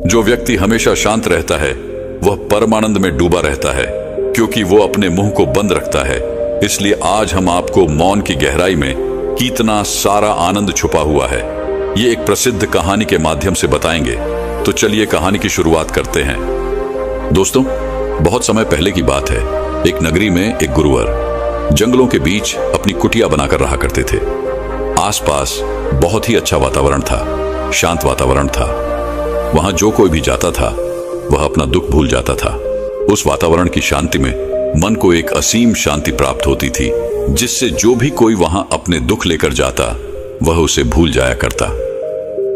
जो व्यक्ति हमेशा शांत रहता है वह परमानंद में डूबा रहता है, क्योंकि वो अपने मुंह को बंद रखता है। इसलिए आज हम आपको मौन की गहराई में कितना सारा आनंद छुपा हुआ है, ये एक प्रसिद्ध कहानी के माध्यम से बताएंगे। तो चलिए कहानी की शुरुआत करते हैं। दोस्तों, बहुत समय पहले की बात है। एक नगरी में एक गुरुवर जंगलों के बीच अपनी कुटिया बनाकर रहा करते थे। आसपास बहुत ही अच्छा वातावरण था, शांत वातावरण था। वहां जो कोई भी जाता था वह अपना दुख भूल जाता था। उस वातावरण की शांति में मन को एक असीम शांति प्राप्त होती थी, जिससे जो भी कोई वहां अपने दुख लेकर जाता वह उसे भूल जाया करता।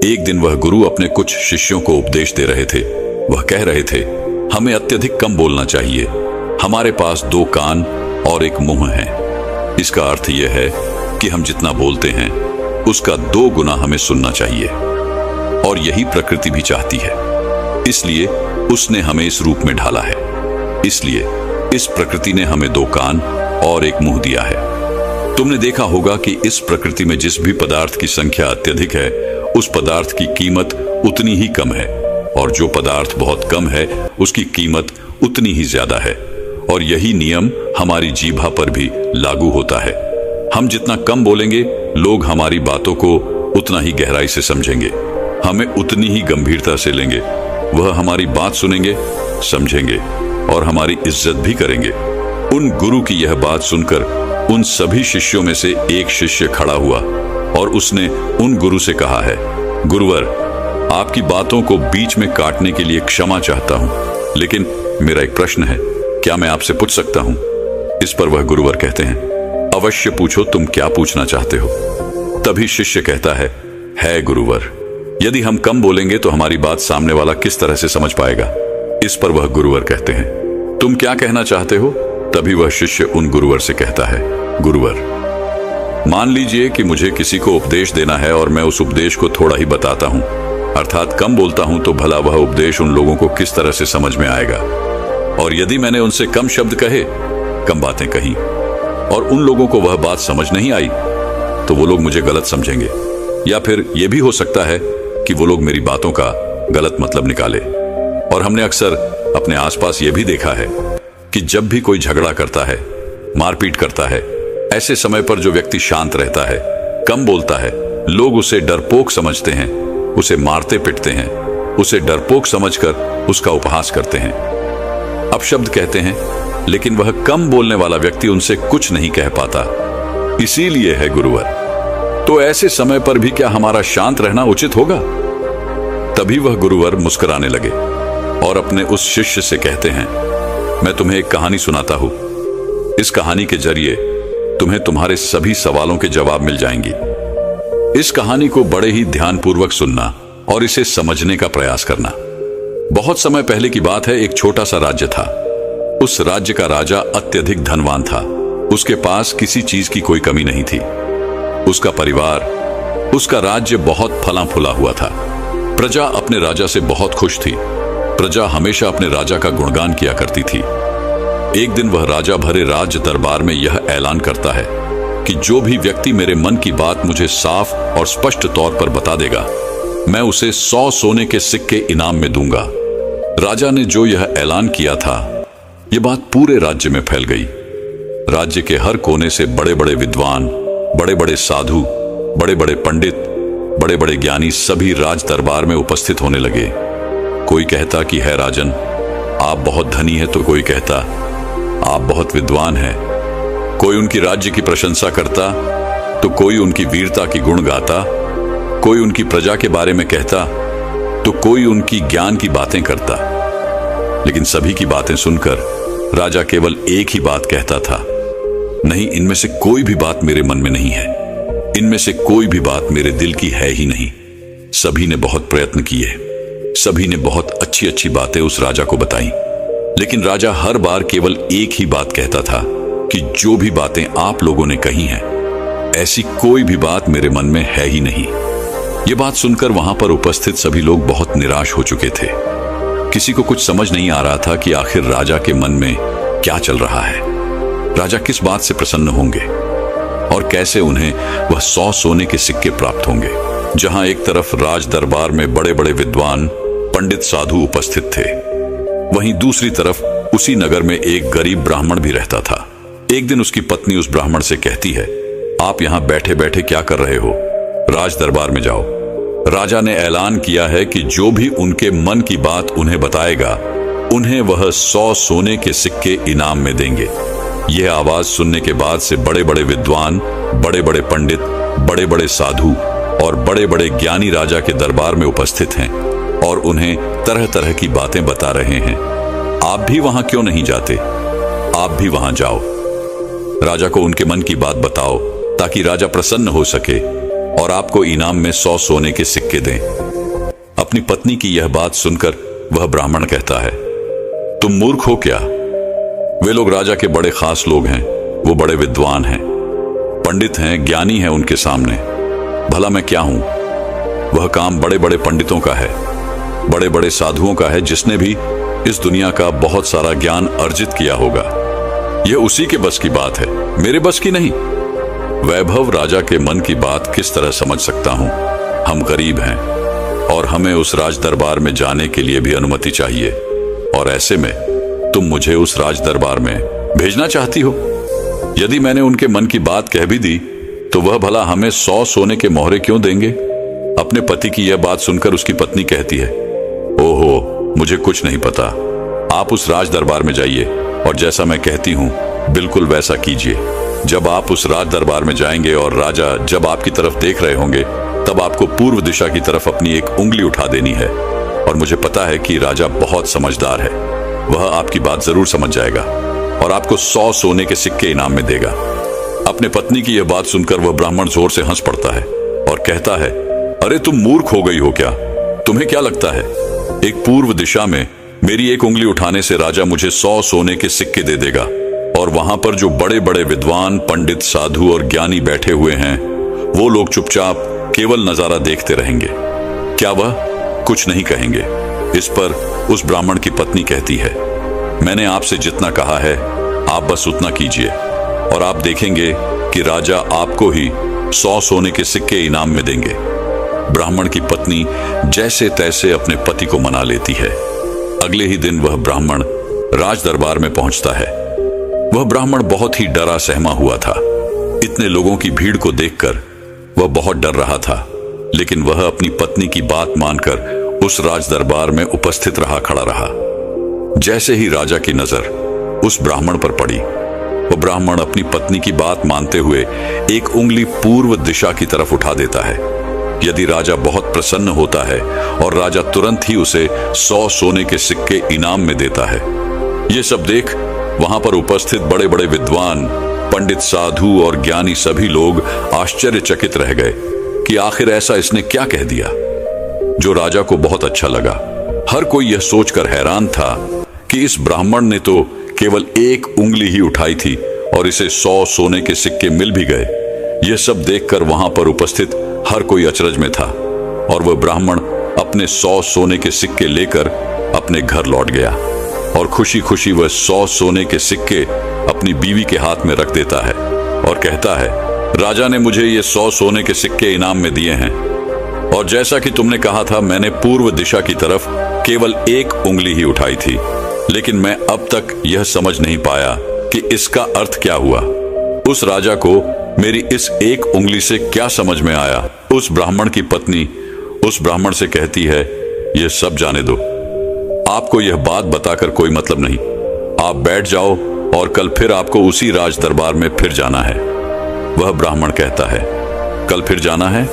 एक दिन वह गुरु अपने कुछ शिष्यों को उपदेश दे रहे थे। वह कह रहे थे, हमें अत्यधिक कम बोलना चाहिए। हमारे पास 2 कान और 1 मुंह है। इसका अर्थ यह है कि हम जितना बोलते हैं उसका 2 गुना हमें सुनना चाहिए, और यही प्रकृति भी चाहती है। इसलिए उसने हमें इस रूप में ढाला है। इसलिए इस प्रकृति ने हमें 2 कान और 1 मुंह दिया है। तुमने देखा होगा कि इस प्रकृति में जिस भी पदार्थ की संख्या अत्यधिक है उस पदार्थ की कीमत उतनी ही कम है, और जो पदार्थ बहुत कम है उसकी कीमत उतनी ही ज्यादा है। और यही नियम हमारी जीभा पर भी लागू होता है। हम जितना कम बोलेंगे लोग हमारी बातों को उतना ही गहराई से समझेंगे, हमें उतनी ही गंभीरता से लेंगे। वह हमारी बात सुनेंगे, समझेंगे और हमारी इज्जत भी करेंगे। उन गुरु की यह बात सुनकर उन सभी शिष्यों में से एक शिष्य खड़ा हुआ और उसने उन गुरु से कहा है, गुरुवर, आपकी बातों को बीच में काटने के लिए क्षमा चाहता हूं, लेकिन मेरा एक प्रश्न है, क्या मैं आपसे पूछ सकता हूं? इस पर वह गुरुवर कहते हैं, अवश्य पूछो, तुम क्या पूछना चाहते हो? तभी शिष्य कहता है गुरुवर, यदि हम कम बोलेंगे तो हमारी बात सामने वाला किस तरह से समझ पाएगा? इस पर वह गुरुवर कहते हैं, तुम क्या कहना चाहते हो? तभी वह शिष्य उन गुरुवर से कहता है, गुरुवर, मान लीजिए कि मुझे किसी को उपदेश देना है और मैं उस उपदेश को थोड़ा ही बताता हूं, अर्थात कम बोलता हूं, तो भला वह उपदेश उन लोगों को किस तरह से समझ में आएगा? और यदि मैंने उनसे कम शब्द कहे, कम बातें कही, और उन लोगों को वह बात समझ नहीं आई, तो वो लोग मुझे गलत समझेंगे, या फिर यह भी हो सकता है कि वो लोग मेरी बातों का गलत मतलब निकाले। और हमने अक्सर अपने आसपास यह भी देखा है कि जब भी कोई झगड़ा करता है, मारपीट करता है, ऐसे समय पर जो व्यक्ति शांत रहता है, कम बोलता है, लोग उसे डरपोक समझते हैं, उसे मारते पिटते हैं, उसे डरपोक समझकर उसका उपहास करते हैं, अपशब्द कहते हैं, लेकिन वह कम बोलने वाला व्यक्ति उनसे कुछ नहीं कह पाता। इसीलिए है गुरुवर, तो ऐसे समय पर भी क्या हमारा शांत रहना उचित होगा? तभी वह गुरुवर मुस्कुराने लगे और अपने उस शिष्य से कहते हैं, मैं तुम्हें एक कहानी सुनाता हूं। इस कहानी के जरिए तुम्हें तुम्हारे सभी सवालों के जवाब मिल जाएंगी। इस कहानी को बड़े ही ध्यानपूर्वक सुनना और इसे समझने का प्रयास करना। बहुत समय पहले की बात है, एक छोटा सा राज्य था। उस राज्य का राजा अत्यधिक धनवान था। उसके पास किसी चीज की कोई कमी नहीं थी। उसका परिवार, उसका राज्य बहुत फला फूला हुआ था। प्रजा अपने राजा से बहुत खुश थी। प्रजा हमेशा अपने राजा का गुणगान किया करती थी। एक दिन वह राजा भरे राज दरबार में यह ऐलान करता है कि जो भी व्यक्ति मेरे मन की बात मुझे साफ और स्पष्ट तौर पर बता देगा, मैं उसे 100 सोने के सिक्के इनाम में दूंगा। राजा ने जो यह ऐलान किया था, यह बात पूरे राज्य में फैल गई। राज्य के हर कोने से बड़े बड़े विद्वान, बड़े बड़े साधु, बड़े बड़े पंडित, बड़े बड़े ज्ञानी सभी राज दरबार में उपस्थित होने लगे। कोई कहता कि है राजन, आप बहुत धनी है, तो कोई कहता आप बहुत विद्वान हैं। कोई उनकी राज्य की प्रशंसा करता, तो कोई उनकी वीरता की गुण गाता। कोई उनकी प्रजा के बारे में कहता, तो कोई उनकी ज्ञान की बातें करता। लेकिन सभी की बातें सुनकर राजा केवल एक ही बात कहता था, नहीं, इनमें से कोई भी बात मेरे मन में नहीं है। इनमें से कोई भी बात मेरे दिल की है ही नहीं। सभी ने बहुत प्रयत्न किए, सभी ने बहुत अच्छी अच्छी बातें उस राजा को बताई, लेकिन राजा हर बार केवल एक ही बात कहता था कि जो भी बातें आप लोगों ने कही हैं, ऐसी कोई भी बात मेरे मन में है ही नहीं। ये बात सुनकर वहां पर उपस्थित सभी लोग बहुत निराश हो चुके थे। किसी को कुछ समझ नहीं आ रहा था कि आखिर राजा के मन में क्या चल रहा है। राजा किस बात से प्रसन्न होंगे और कैसे उन्हें वह 100 सोने के सिक्के प्राप्त होंगे। जहां एक तरफ राज दरबार में बड़े बड़े विद्वान, पंडित साधु उपस्थित थे। वहीं दूसरी तरफ उसी नगर में एक गरीब ब्राह्मण भी रहता था। एक दिन उसकी पत्नी उस ब्राह्मण से कहती है, आप यहां बैठे बैठे क्या कर रहे हो? राज दरबार में जाओ। राजा ने ऐलान किया है कि जो भी उनके मन की बात उन्हें बताएगा, उन्हें वह 100 सोने के सिक्के इनाम में देंगे। यह आवाज सुनने के बाद से बड़े बड़े विद्वान, बड़े बड़े पंडित, बड़े बड़े साधु और बड़े बड़े ज्ञानी राजा के दरबार में उपस्थित हैं और उन्हें तरह तरह की बातें बता रहे हैं। आप भी वहां क्यों नहीं जाते? आप भी वहां जाओ। राजा को उनके मन की बात बताओ ताकि राजा प्रसन्न हो सके और आपको इनाम में 100 सोने के सिक्के दें। अपनी पत्नी की यह बात सुनकर वह ब्राह्मण कहता है, तुम मूर्ख हो क्या? वे लोग राजा के बड़े खास लोग हैं, वो बड़े विद्वान हैं, पंडित हैं, ज्ञानी हैं उनके सामने। भला मैं क्या हूं? वह काम बड़े बड़े पंडितों का है, बड़े बड़े साधुओं का है, जिसने भी इस दुनिया का बहुत सारा ज्ञान अर्जित किया होगा। यह उसी के बस की बात है, मेरे बस की नहीं। वैभव राजा के मन की बात किस तरह समझ सकता हूं? हम गरीब हैं और हमें उस राज दरबार में जाने के लिए भी अनुमति चाहिए, और ऐसे में तुम मुझे उस राज दरबार में भेजना चाहती हो? यदि मैंने उनके मन की बात कह भी दी तो वह भला हमें 100 सोने के मोहरे क्यों देंगे? अपने पति की यह बात सुनकर उसकी पत्नी कहती है, ओहो, मुझे कुछ नहीं पता। आप उस राज दरबार में जाइए और जैसा मैं कहती हूं बिल्कुल वैसा कीजिए। जब आप उस राज दरबार में जाएंगे और राजा जब आपकी तरफ देख रहे होंगे, तब आपको पूर्व दिशा की तरफ अपनी एक उंगली उठा देनी है। और मुझे पता है कि राजा बहुत समझदार है, वह आपकी बात जरूर समझ जाएगा और आपको 100 सोने के सिक्के इनाम में देगा। अपने पत्नी की यह बात सुनकर वह ब्राह्मण जोर से हंस पड़ता है और कहता है, अरे तुम मूर्ख हो गई हो क्या? तुम्हें क्या लगता है एक पूर्व दिशा में मेरी एक उंगली उठाने से राजा मुझे 100 सोने के सिक्के दे देगा और वहां पर जो बड़े बड़े विद्वान, पंडित, साधु और ज्ञानी बैठे हुए हैं, वो लोग चुपचाप केवल नजारा देखते रहेंगे? क्या वह कुछ नहीं कहेंगे? इस पर उस ब्राह्मण की पत्नी कहती है, मैंने आपसे जितना कहा है आप बस उतना कीजिए और आप देखेंगे कि राजा आपको ही 100 सोने के सिक्के इनाम में देंगे। ब्राह्मण की पत्नी जैसे तैसे अपने पति को मना लेती है। अगले ही दिन वह ब्राह्मण राज दरबार में पहुंचता है। वह ब्राह्मण बहुत ही डरा सहमा हुआ था। इतने लोगों की भीड़ को देखकर वह बहुत डर रहा था, लेकिन वह अपनी पत्नी की बात मानकर उस राज दरबार में उपस्थित खड़ा रहा। जैसे ही राजा की नजर उस ब्राह्मण पर पड़ी, वह ब्राह्मण अपनी पत्नी की बात मानते हुए एक उंगली पूर्व दिशा की तरफ उठा देता है। यदि राजा बहुत प्रसन्न होता है और राजा तुरंत ही उसे 100 सोने के सिक्के इनाम में देता है। ये सब देख वहां पर उपस्थित बड़े बड़े विद्वान, पंडित, साधु और ज्ञानी सभी लोग आश्चर्यचकित रह गए कि आखिर ऐसा इसने क्या कह दिया जो राजा को बहुत अच्छा लगा। हर कोई यह सोचकर हैरान था कि इस ब्राह्मण ने तो केवल एक उंगली ही उठाई थी और इसे 100 सोने के सिक्के मिल भी गए। यह सब देखकर वहां पर उपस्थित हर कोई अचरज में था और वह ब्राह्मण अपने 100 सोने के सिक्के लेकर अपने घर लौट गया और खुशी खुशी वह 100 सोने के सिक्के अपनी बीवी के हाथ में रख देता है और कहता है, राजा ने मुझे ये 100 सोने के सिक्के इनाम में दिए हैं और जैसा कि तुमने कहा था, मैंने पूर्व दिशा की तरफ केवल एक उंगली ही उठाई थी, लेकिन मैं अब तक यह समझ नहीं पाया कि इसका अर्थ क्या हुआ। उस राजा को मेरी इस एक उंगली से क्या समझ में आया? उस ब्राह्मण की पत्नी उस ब्राह्मण से कहती है, यह सब जाने दो, आपको यह बात बताकर कोई मतलब नहीं। आप बैठ जाओ और कल फिर आपको उसी राज दरबार में फिर जाना है। वह ब्राह्मण कहता है, कल फिर जाना है?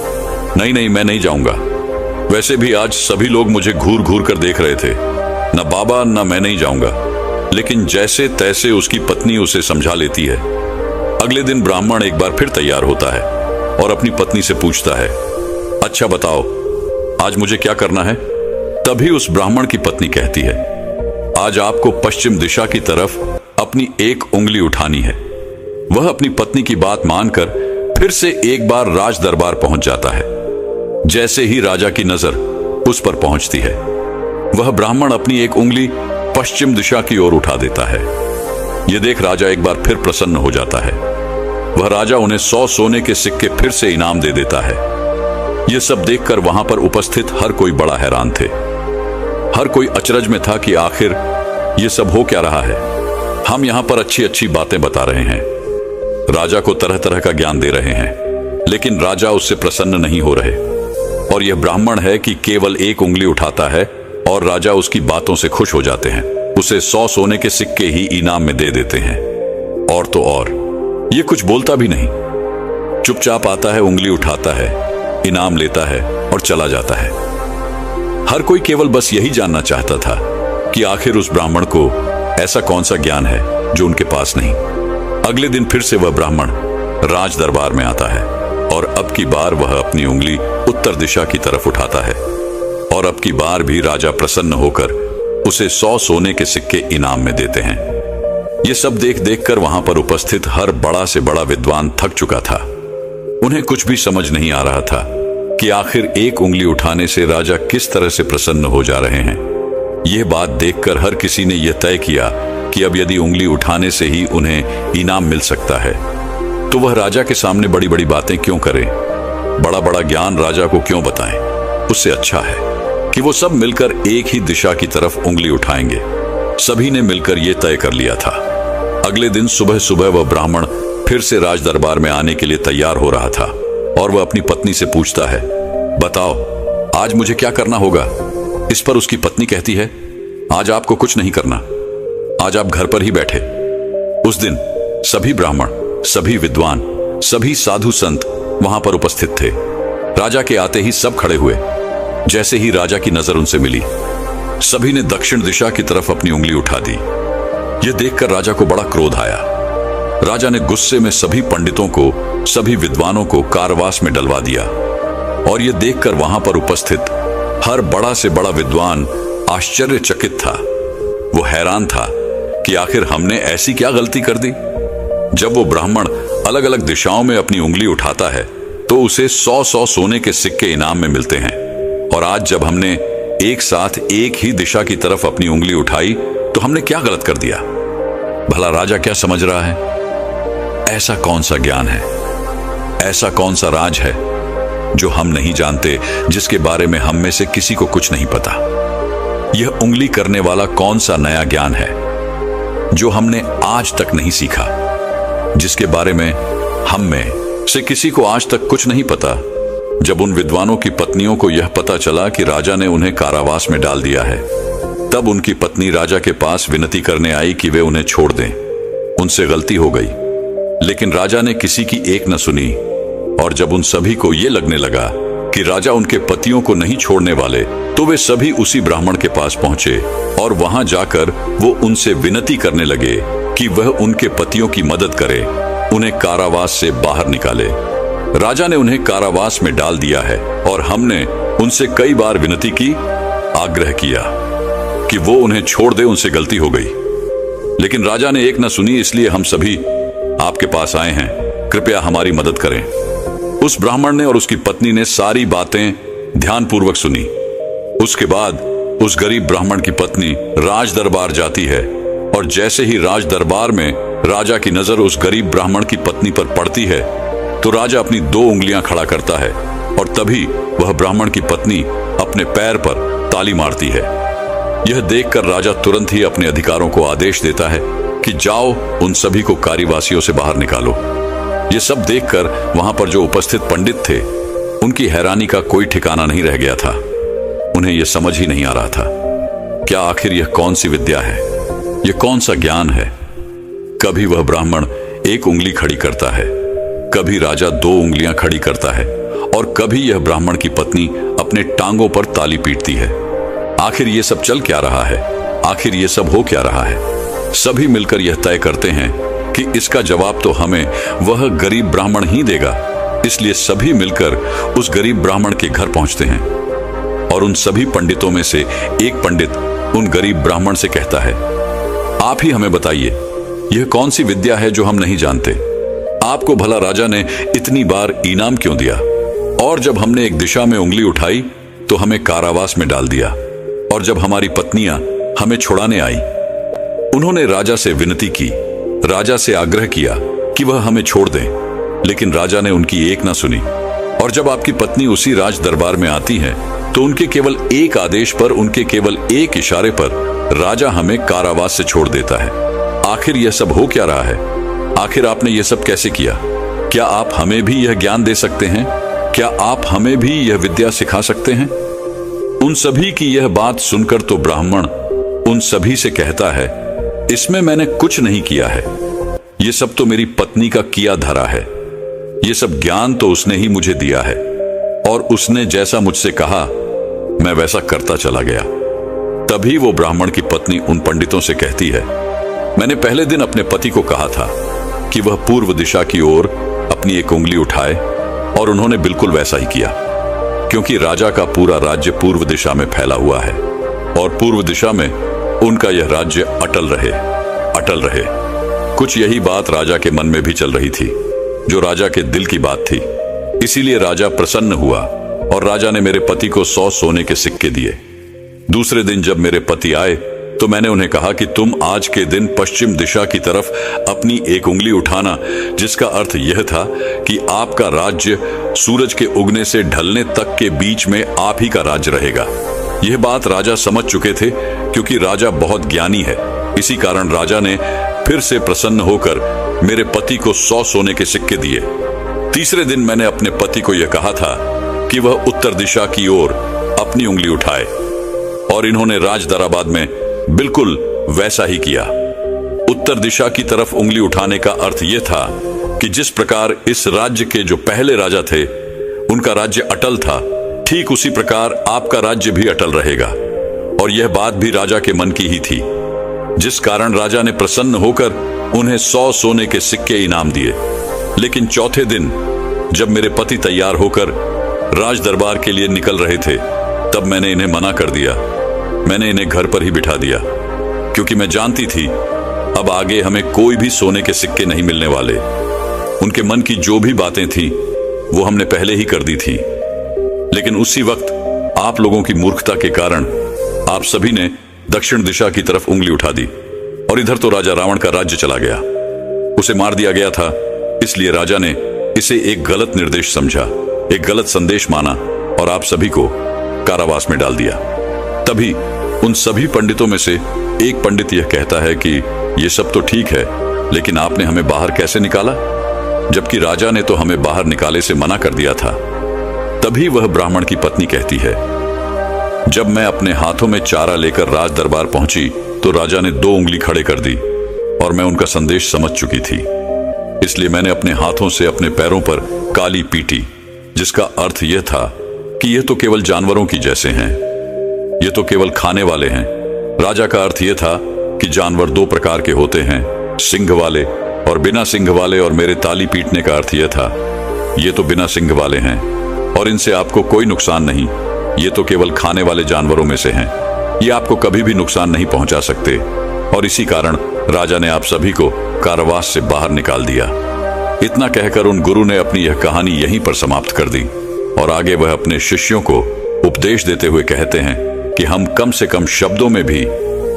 नहीं नहीं, मैं नहीं जाऊंगा। वैसे भी आज सभी लोग मुझे घूर घूर कर देख रहे थे। न बाबा न मैं नहीं जाऊंगा। लेकिन जैसे तैसे उसकी पत्नी उसे समझा लेती है। अगले दिन ब्राह्मण एक बार फिर तैयार होता है और अपनी पत्नी से पूछता है, अच्छा बताओ आज मुझे क्या करना है? तभी उस ब्राह्मण की पत्नी कहती है, आज आपको पश्चिम दिशा की तरफ अपनी एक उंगली उठानी है। वह अपनी पत्नी की बात मानकर फिर से एक बार राज दरबार पहुंच जाता है। जैसे ही राजा की नजर उस पर पहुंचती है, वह ब्राह्मण अपनी एक उंगली पश्चिम दिशा की ओर उठा देता है। यह देख राजा एक बार फिर प्रसन्न हो जाता है। वह राजा उन्हें 100 सोने के सिक्के फिर से इनाम दे देता है। यह सब देखकर वहां पर उपस्थित हर कोई बड़ा हैरान थे। हर कोई अचरज में था कि आखिर ये सब हो क्या रहा है। हम यहाँ पर अच्छी अच्छी बातें बता रहे हैं, राजा को तरह तरह का ज्ञान दे रहे हैं, लेकिन राजा उससे प्रसन्न नहीं हो रहे। और यह ब्राह्मण है कि केवल एक उंगली उठाता है और राजा उसकी बातों से खुश हो जाते हैं, उसे 100 सोने के सिक्के ही इनाम में दे देते हैं। और तो और ये कुछ बोलता भी नहीं, चुपचाप आता है, उंगली उठाता है, इनाम लेता है और चला जाता है। हर कोई केवल बस यही जानना चाहता था कि आखिर उस ब्राह्मण को ऐसा कौन सा ज्ञान है जो उनके पास नहीं। अगले दिन फिर से वह ब्राह्मण राज दरबार में आता है और अब की बार वह अपनी उंगली उत्तर दिशा की तरफ उठाता है और अब की बार भी राजा प्रसन्न होकर उसे 100 सोने के सिक्के इनाम में देते हैं। ये सब देख देख कर वहां पर उपस्थित हर बड़ा से बड़ा विद्वान थक चुका था। उन्हें कुछ भी समझ नहीं आ रहा था कि आखिर एक उंगली उठाने से राजा किस तरह से प्रसन्न हो जा रहे हैं। यह बात देखकर हर किसी ने यह तय किया कि अब यदि उंगली उठाने से ही उन्हें इनाम मिल सकता है तो वह राजा के सामने बड़ी बड़ी बातें क्यों करें, बड़ा बड़ा ज्ञान राजा को क्यों बताएं। उससे अच्छा है कि वो सब मिलकर एक ही दिशा की तरफ उंगली उठाएंगे। सभी ने मिलकर यह तय कर लिया था। अगले दिन सुबह सुबह वह ब्राह्मण फिर से राज दरबार में आने के लिए तैयार हो रहा था और वह अपनी पत्नी से पूछता है, बताओ आज मुझे क्या करना होगा। इस पर उसकी पत्नी कहती है, आज आपको कुछ नहीं करना, आज आप घर पर ही बैठे। उस दिन सभी ब्राह्मण, सभी विद्वान, सभी साधु संत वहां पर उपस्थित थे। राजा के आते ही सब खड़े हुए। जैसे ही राजा की नजर उनसे मिली, सभी ने दक्षिण दिशा की तरफ अपनी उंगली उठा दी। यह देखकर राजा को बड़ा क्रोध आया। राजा ने गुस्से में सभी पंडितों को, सभी विद्वानों को कारावास में डलवा दिया। और यह देखकर वहां पर उपस्थित हर बड़ा से बड़ा विद्वान आश्चर्यचकित था। वो हैरान था कि आखिर हमने ऐसी क्या गलती कर दी। जब वो ब्राह्मण अलग अलग दिशाओं में अपनी उंगली उठाता है तो उसे 100 सोने के सिक्के इनाम में मिलते हैं, और आज जब हमने एक साथ एक ही दिशा की तरफ अपनी उंगली उठाई तो हमने क्या गलत कर दिया। भला राजा क्या समझ रहा है? ऐसा कौन सा ज्ञान है, ऐसा कौन सा राज है जो हम नहीं जानते, जिसके बारे में हम में से किसी को कुछ नहीं पता। यह उंगली करने वाला कौन सा नया ज्ञान है जो हमने आज तक नहीं सीखा, जिसके बारे में हम में से किसी को आज तक कुछ नहीं पता। जब उन विद्वानों की पत्नियों को यह पता चला कि राजा ने उन्हें कारावास में डाल दिया है, तब उनकी पत्नी राजा के पास विनती करने आई कि वे उन्हें छोड़ दें, उनसे गलती हो गई। लेकिन राजा ने किसी की एक न सुनी, और जब उन सभी को यह लगने लगा कि राजा उनके पतियों को नहीं छोड़ने वाले, तो वे सभी उसी ब्राह्मण के पास पहुंचे और वहां जाकर वो उनसे विनती करने लगे कि वह उनके पतियों की मदद करे, उन्हें कारावास से बाहर निकाले। राजा ने उन्हें कारावास में डाल दिया है और हमने उनसे कई बार विनती की, आग्रह किया कि वो उन्हें छोड़ दे, उनसे गलती हो गई, लेकिन राजा ने एक न सुनी। इसलिए हम सभी आपके पास आए हैं, कृपया हमारी मदद करें। उस ब्राह्मण ने और उसकी पत्नी ने सारी बातें ध्यानपूर्वक सुनी। उसके बाद उस गरीब ब्राह्मण की पत्नी राज दरबार जाती है, और जैसे ही राज दरबार में राजा की नजर उस गरीब ब्राह्मण की पत्नी पर पड़ती है तो राजा अपनी 2 उंगलियां खड़ा करता है, और तभी वह ब्राह्मण की पत्नी अपने पैर पर ताली मारती है। यह देखकर राजा तुरंत ही अपने अधिकारों को आदेश देता है कि जाओ, उन सभी को कारावासियों से बाहर निकालो। यह सब देखकर वहां पर जो उपस्थित पंडित थे, उनकी हैरानी का कोई ठिकाना नहीं रह गया था। उन्हें यह समझ ही नहीं आ रहा था, क्या आखिर यह कौन सी विद्या है, यह कौन सा ज्ञान है। कभी वह ब्राह्मण एक उंगली खड़ी करता है, कभी राजा 2 उंगलियां खड़ी करता है, और कभी यह ब्राह्मण की पत्नी अपने टांगों पर ताली पीटती है। आखिर ये सब चल क्या रहा है, आखिर ये सब हो क्या रहा है। सभी मिलकर यह तय करते हैं कि इसका जवाब तो हमें वह गरीब ब्राह्मण ही देगा। इसलिए सभी मिलकर उस गरीब ब्राह्मण के घर पहुंचते हैं, और उन सभी पंडितों में से एक पंडित उन गरीब ब्राह्मण से कहता है, आप ही हमें बताइए, यह कौन सी विद्या है जो हम नहीं जानते। आपको भला राजा ने इतनी बार इनाम क्यों दिया, और जब हमने एक दिशा में उंगली उठाई तो हमें कारावास में डाल दिया, और जब हमारी पत्नियां हमें छुड़ाने आई, उन्होंने राजा से विनती की, राजा से आग्रह किया कि वह हमें छोड़ दें, लेकिन राजा ने उनकी एक ना सुनी। और जब आपकी पत्नी उसी राज दरबार में आती है तो उनके केवल एक आदेश पर, उनके केवल एक इशारे पर राजा हमें कारावास से छोड़ देता है। आखिर यह सब हो क्या रहा है? आखिर आपने यह सब कैसे किया? क्या आप हमें भी यह ज्ञान दे सकते हैं? क्या आप हमें भी यह विद्या सिखा सकते हैं? उन सभी की यह बात सुनकर तो ब्राह्मण उन सभी से कहता है, इसमें मैंने कुछ नहीं किया है, यह सब तो मेरी पत्नी का किया धरा है। यह सब ज्ञान तो उसने ही मुझे दिया है, और उसने जैसा मुझसे कहा मैं वैसा करता चला गया। तभी वो ब्राह्मण की पत्नी उन पंडितों से कहती है, मैंने पहले दिन अपने पति को कहा था कि वह पूर्व दिशा की ओर अपनी एक उंगली उठाए, और उन्होंने बिल्कुल वैसा ही किया, क्योंकि राजा का पूरा राज्य पूर्व दिशा में फैला हुआ है, और पूर्व दिशा में उनका यह राज्य अटल रहे, अटल रहे। कुछ यही बात राजा के मन में भी चल रही थी, जो राजा के दिल की बात थी। इसीलिए राजा प्रसन्न हुआ, और राजा ने मेरे पति को 100 सोने के सिक्के दिए। दूसरे दिन जब मेरे पति आए तो मैंने उन्हें कहा कि तुम आज के दिन पश्चिम दिशा की तरफ अपनी एक उंगली उठाना, जिसका अर्थ यह था कि आपका राज्य सूरज के उगने से ढलने तक के बीच में आप ही का राज्य रहेगा। यह बात राजा समझ चुके थे, क्योंकि राजा बहुत ज्ञानी है। इसी कारण राजा ने फिर से प्रसन्न होकर मेरे पति को 100 सोने के सिक्के दिए। तीसरे दिन मैंने अपने पति को यह कहा था कि वह उत्तर दिशा की ओर अपनी उंगली उठाए, और इन्होंने राज दराबाद में बिल्कुल वैसा ही किया। उत्तर दिशा की तरफ उंगली उठाने का अर्थ यह था कि जिस प्रकार इस राज्य के जो पहले राजा थे उनका राज्य अटल था, ठीक उसी प्रकार आपका राज्य भी अटल रहेगा। और यह बात भी राजा के मन की ही थी, जिस कारण राजा ने प्रसन्न होकर उन्हें 100 सोने के सिक्के इनाम दिए। लेकिन चौथे दिन जब मेरे पति तैयार होकर राज दरबार के लिए निकल रहे थे, तब मैंने इन्हें मना कर दिया। मैंने इन्हें घर पर ही बिठा दिया, क्योंकि मैं जानती थी अब आगे हमें कोई भी सोने के सिक्के नहीं मिलने वाले। उनके मन की जो भी बातें थी वो हमने पहले ही कर दी थी। लेकिन उसी वक्त आप लोगों की मूर्खता के कारण आप सभी ने दक्षिण दिशा की तरफ उंगली उठा दी, और इधर तो राजा रावण का राज्य चला गया। उसे मार दिया गया था, इसलिए राजा ने इसे एक गलत निर्देश समझा, एक गलत संदेश माना, और आप सभी को कारावास में डाल दिया। तभी उन सभी पंडितों में से एक पंडित यह कहता है कि यह सब तो ठीक है, लेकिन आपने हमें बाहर कैसे निकाला, जबकि राजा ने तो हमें बाहर निकाले से मना कर दिया था। तभी वह ब्राह्मण की पत्नी कहती है, जब मैं अपने हाथों में चारा लेकर राज दरबार पहुंची तो राजा ने 2 उंगली खड़े कर दी, और मैं उनका संदेश समझ चुकी थी। इसलिए मैंने अपने हाथों से अपने पैरों पर काली पीटी, जिसका अर्थ यह था कि यह तो केवल जानवरों की जैसे हैं, ये तो केवल खाने वाले हैं। राजा का अर्थ यह था कि जानवर 2 प्रकार के होते हैं, सिंह वाले और बिना सिंह वाले, और मेरे ताली पीटने का अर्थ यह था, ये तो बिना सिंह वाले हैं और इनसे आपको कोई नुकसान नहीं, ये तो केवल खाने वाले जानवरों में से हैं, ये आपको कभी भी नुकसान नहीं पहुंचा सकते। और इसी कारण राजा ने आप सभी को कारावास से बाहर निकाल दिया। इतना कहकर उन गुरु ने अपनी यह कहानी यहीं पर समाप्त कर दी, और आगे वह अपने शिष्यों को उपदेश देते हुए कहते हैं कि हम कम से कम शब्दों में भी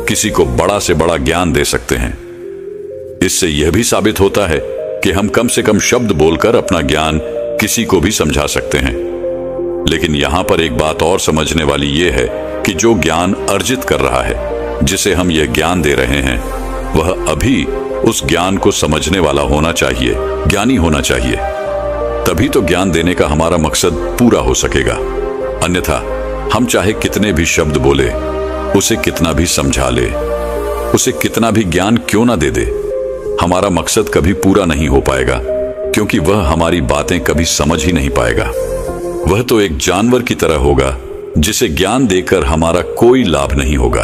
किसी को बड़ा से बड़ा ज्ञान दे सकते हैं। इससे यह भी साबित होता है कि हम कम से कम शब्द बोलकर अपना ज्ञान किसी को भी समझा सकते हैं। लेकिन यहां पर एक बात और समझने वाली यह है कि जो ज्ञान अर्जित कर रहा है, जिसे हम यह ज्ञान दे रहे हैं, वह अभी उस ज्ञान को समझने वाला होना चाहिए, ज्ञानी होना चाहिए। तभी तो ज्ञान देने का हमारा मकसद पूरा हो सकेगा। अन्यथा हम चाहे कितने भी शब्द बोले, उसे कितना भी समझा ले, उसे कितना भी ज्ञान क्यों ना दे दे, हमारा मकसद कभी पूरा नहीं हो पाएगा, क्योंकि वह हमारी बातें कभी समझ ही नहीं पाएगा। वह तो एक जानवर की तरह होगा जिसे ज्ञान देकर हमारा कोई लाभ नहीं होगा।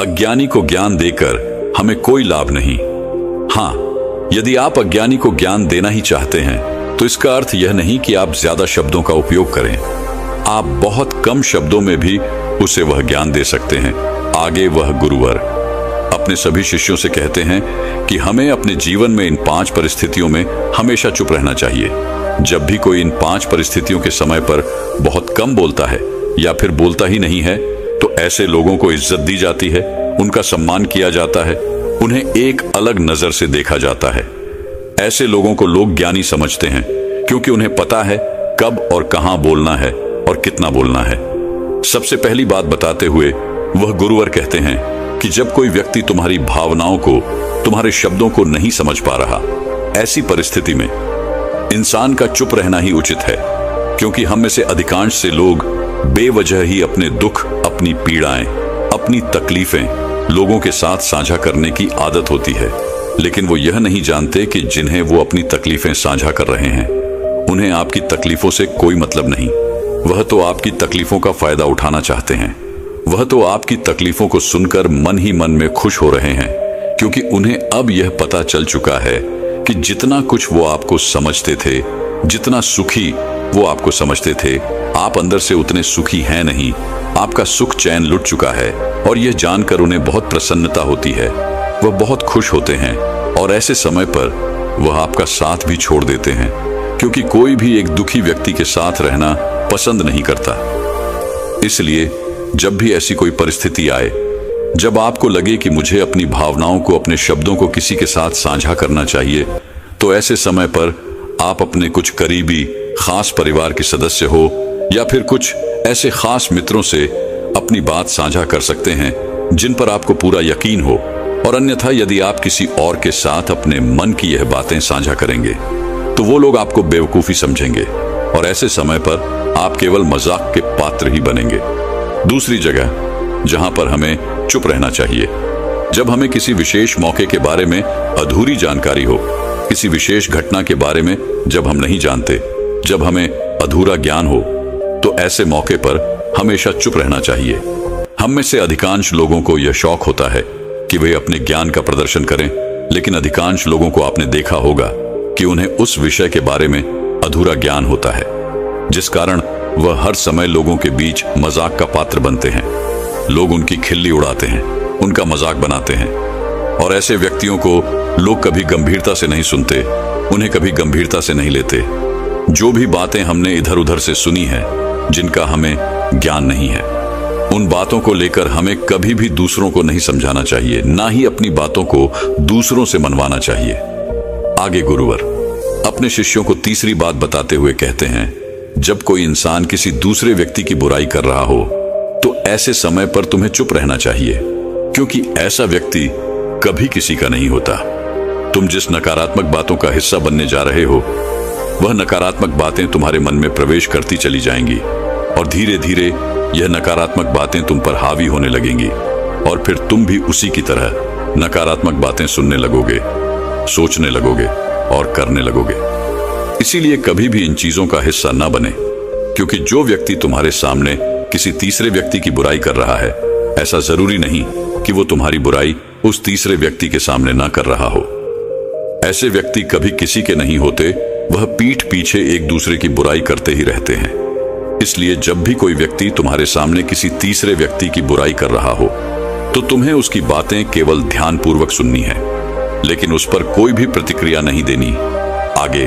अज्ञानी को ज्ञान देकर हमें कोई लाभ नहीं। हाँ, यदि आप अज्ञानी को ज्ञान देना ही चाहते हैं तो इसका अर्थ यह नहीं कि आप ज्यादा शब्दों का उपयोग करें। आप बहुत कम शब्दों में भी उसे वह ज्ञान दे सकते हैं। आगे वह गुरुवर अपने सभी शिष्यों से कहते हैं कि हमें अपने जीवन में इन 5 परिस्थितियों में हमेशा चुप रहना चाहिए। जब भी कोई इन 5 परिस्थितियों के समय पर बहुत कम बोलता है या फिर बोलता ही नहीं है, तो ऐसे लोगों को इज्जत दी जाती है, उनका सम्मान किया जाता है, उन्हें एक अलग नजर से देखा जाता है। ऐसे लोगों को लोग ज्ञानी समझते हैं, क्योंकि उन्हें पता है कब और कहां बोलना है और कितना बोलना है। सबसे पहली बात बताते हुए वह गुरुवर कहते हैं कि जब कोई व्यक्ति तुम्हारी भावनाओं को, तुम्हारे शब्दों को नहीं समझ पा रहा, ऐसी परिस्थिति में इंसान का चुप रहना ही उचित है, क्योंकि हम में से अधिकांश से लोग बेवजह ही अपने दुख, अपनी पीड़ाएं, अपनी तकलीफें लोगों के साथ साझा करने की आदत होती है। लेकिन वो यह नहीं जानते कि जिन्हें वो अपनी तकलीफें साझा कर रहे हैं, उन्हें आपकी तकलीफों से कोई मतलब नहीं। वह तो आपकी तकलीफों का फायदा उठाना चाहते हैं। वह तो आपकी तकलीफों को सुनकर मन ही मन में खुश हो रहे हैं, क्योंकि उन्हें अब यह पता चल चुका है कि जितना कुछ वो आपको समझते थे, जितना सुखी वो आपको समझते थे, आप अंदर से उतने सुखी हैं नहीं। आपका सुख चैन लुट चुका है, और यह जानकर उन्हें बहुत प्रसन्नता होती है। वह बहुत खुश होते हैं, और ऐसे समय पर वह आपका साथ भी छोड़ देते हैं, क्योंकि कोई भी एक दुखी व्यक्ति के साथ रहना पसंद नहीं करता। इसलिए जब भी ऐसी कोई परिस्थिति आए, जब आपको लगे कि मुझे अपनी भावनाओं को, अपने शब्दों को किसी के साथ साझा करना चाहिए, तो ऐसे समय पर आप अपने कुछ करीबी खास परिवार के सदस्य हो या फिर कुछ ऐसे खास मित्रों से अपनी बात साझा कर सकते हैं जिन पर आपको पूरा यकीन हो। और अन्यथा यदि आप किसी और के साथ अपने मन की यह बातें साझा करेंगे तो वो लोग आपको बेवकूफी समझेंगे, और ऐसे समय पर आप केवल मजाक के पात्र ही बनेंगे। दूसरी जगह जहां पर हमें चुप रहना चाहिए, जब हमें किसी विशेष मौके के बारे में अधूरी जानकारी हो, किसी विशेष घटना के बारे में जब हम नहीं जानते, जब हमें अधूरा ज्ञान हो, तो ऐसे मौके पर हमेशा चुप रहना चाहिए। हम में से अधिकांश लोगों को यह शौक होता है कि वे अपने ज्ञान का प्रदर्शन करें, लेकिन अधिकांश लोगों को आपने देखा होगा कि उन्हें उस विषय के बारे में अधूरा ज्ञान होता है, जिस कारण वह हर समय लोगों के बीच मजाक का पात्र बनते हैं। लोग उनकी खिल्ली उड़ाते हैं, उनका मजाक बनाते हैं, और ऐसे व्यक्तियों को लोग कभी गंभीरता से नहीं सुनते, उन्हें कभी गंभीरता से नहीं लेते। जो भी बातें हमने इधर उधर से सुनी है, जिनका हमें ज्ञान नहीं है, उन बातों को लेकर हमें कभी भी दूसरों को नहीं समझाना चाहिए, ना ही अपनी बातों को दूसरों से मनवाना चाहिए। आगे गुरुवर अपने शिष्यों को तीसरी बात बताते हुए कहते हैं, जब कोई इंसान किसी दूसरे व्यक्ति की बुराई कर रहा हो, तो ऐसे समय पर तुम्हें चुप रहना चाहिए, क्योंकि ऐसा व्यक्ति कभी किसी का नहीं होता। तुम जिस नकारात्मक बातों का हिस्सा बनने जा रहे हो, वह नकारात्मक बातें तुम्हारे मन में प्रवेश करती चली जाएंगी, और धीरे धीरे यह नकारात्मक बातें तुम पर हावी होने लगेंगी, और फिर तुम भी उसी की तरह नकारात्मक बातें सुनने लगोगे, सोचने लगोगे और करने लगोगे। इसीलिए कभी भी इन चीजों का हिस्सा न बने, क्योंकि जो व्यक्ति तुम्हारे सामने किसी तीसरे व्यक्ति की बुराई कर रहा है, ऐसा जरूरी नहीं कि वो तुम्हारी बुराई उस तीसरे व्यक्ति के सामने ना कर रहा हो। ऐसे व्यक्ति कभी किसी के नहीं होते, वह पीठ पीछे एक दूसरे की बुराई करते ही रहते हैं। इसलिए जब भी कोई व्यक्ति तुम्हारे सामने किसी तीसरे व्यक्ति की बुराई कर रहा हो, तो तुम्हें उसकी बातें केवल ध्यानपूर्वक सुननी है, लेकिन उस पर कोई भी प्रतिक्रिया नहीं देनी। आगे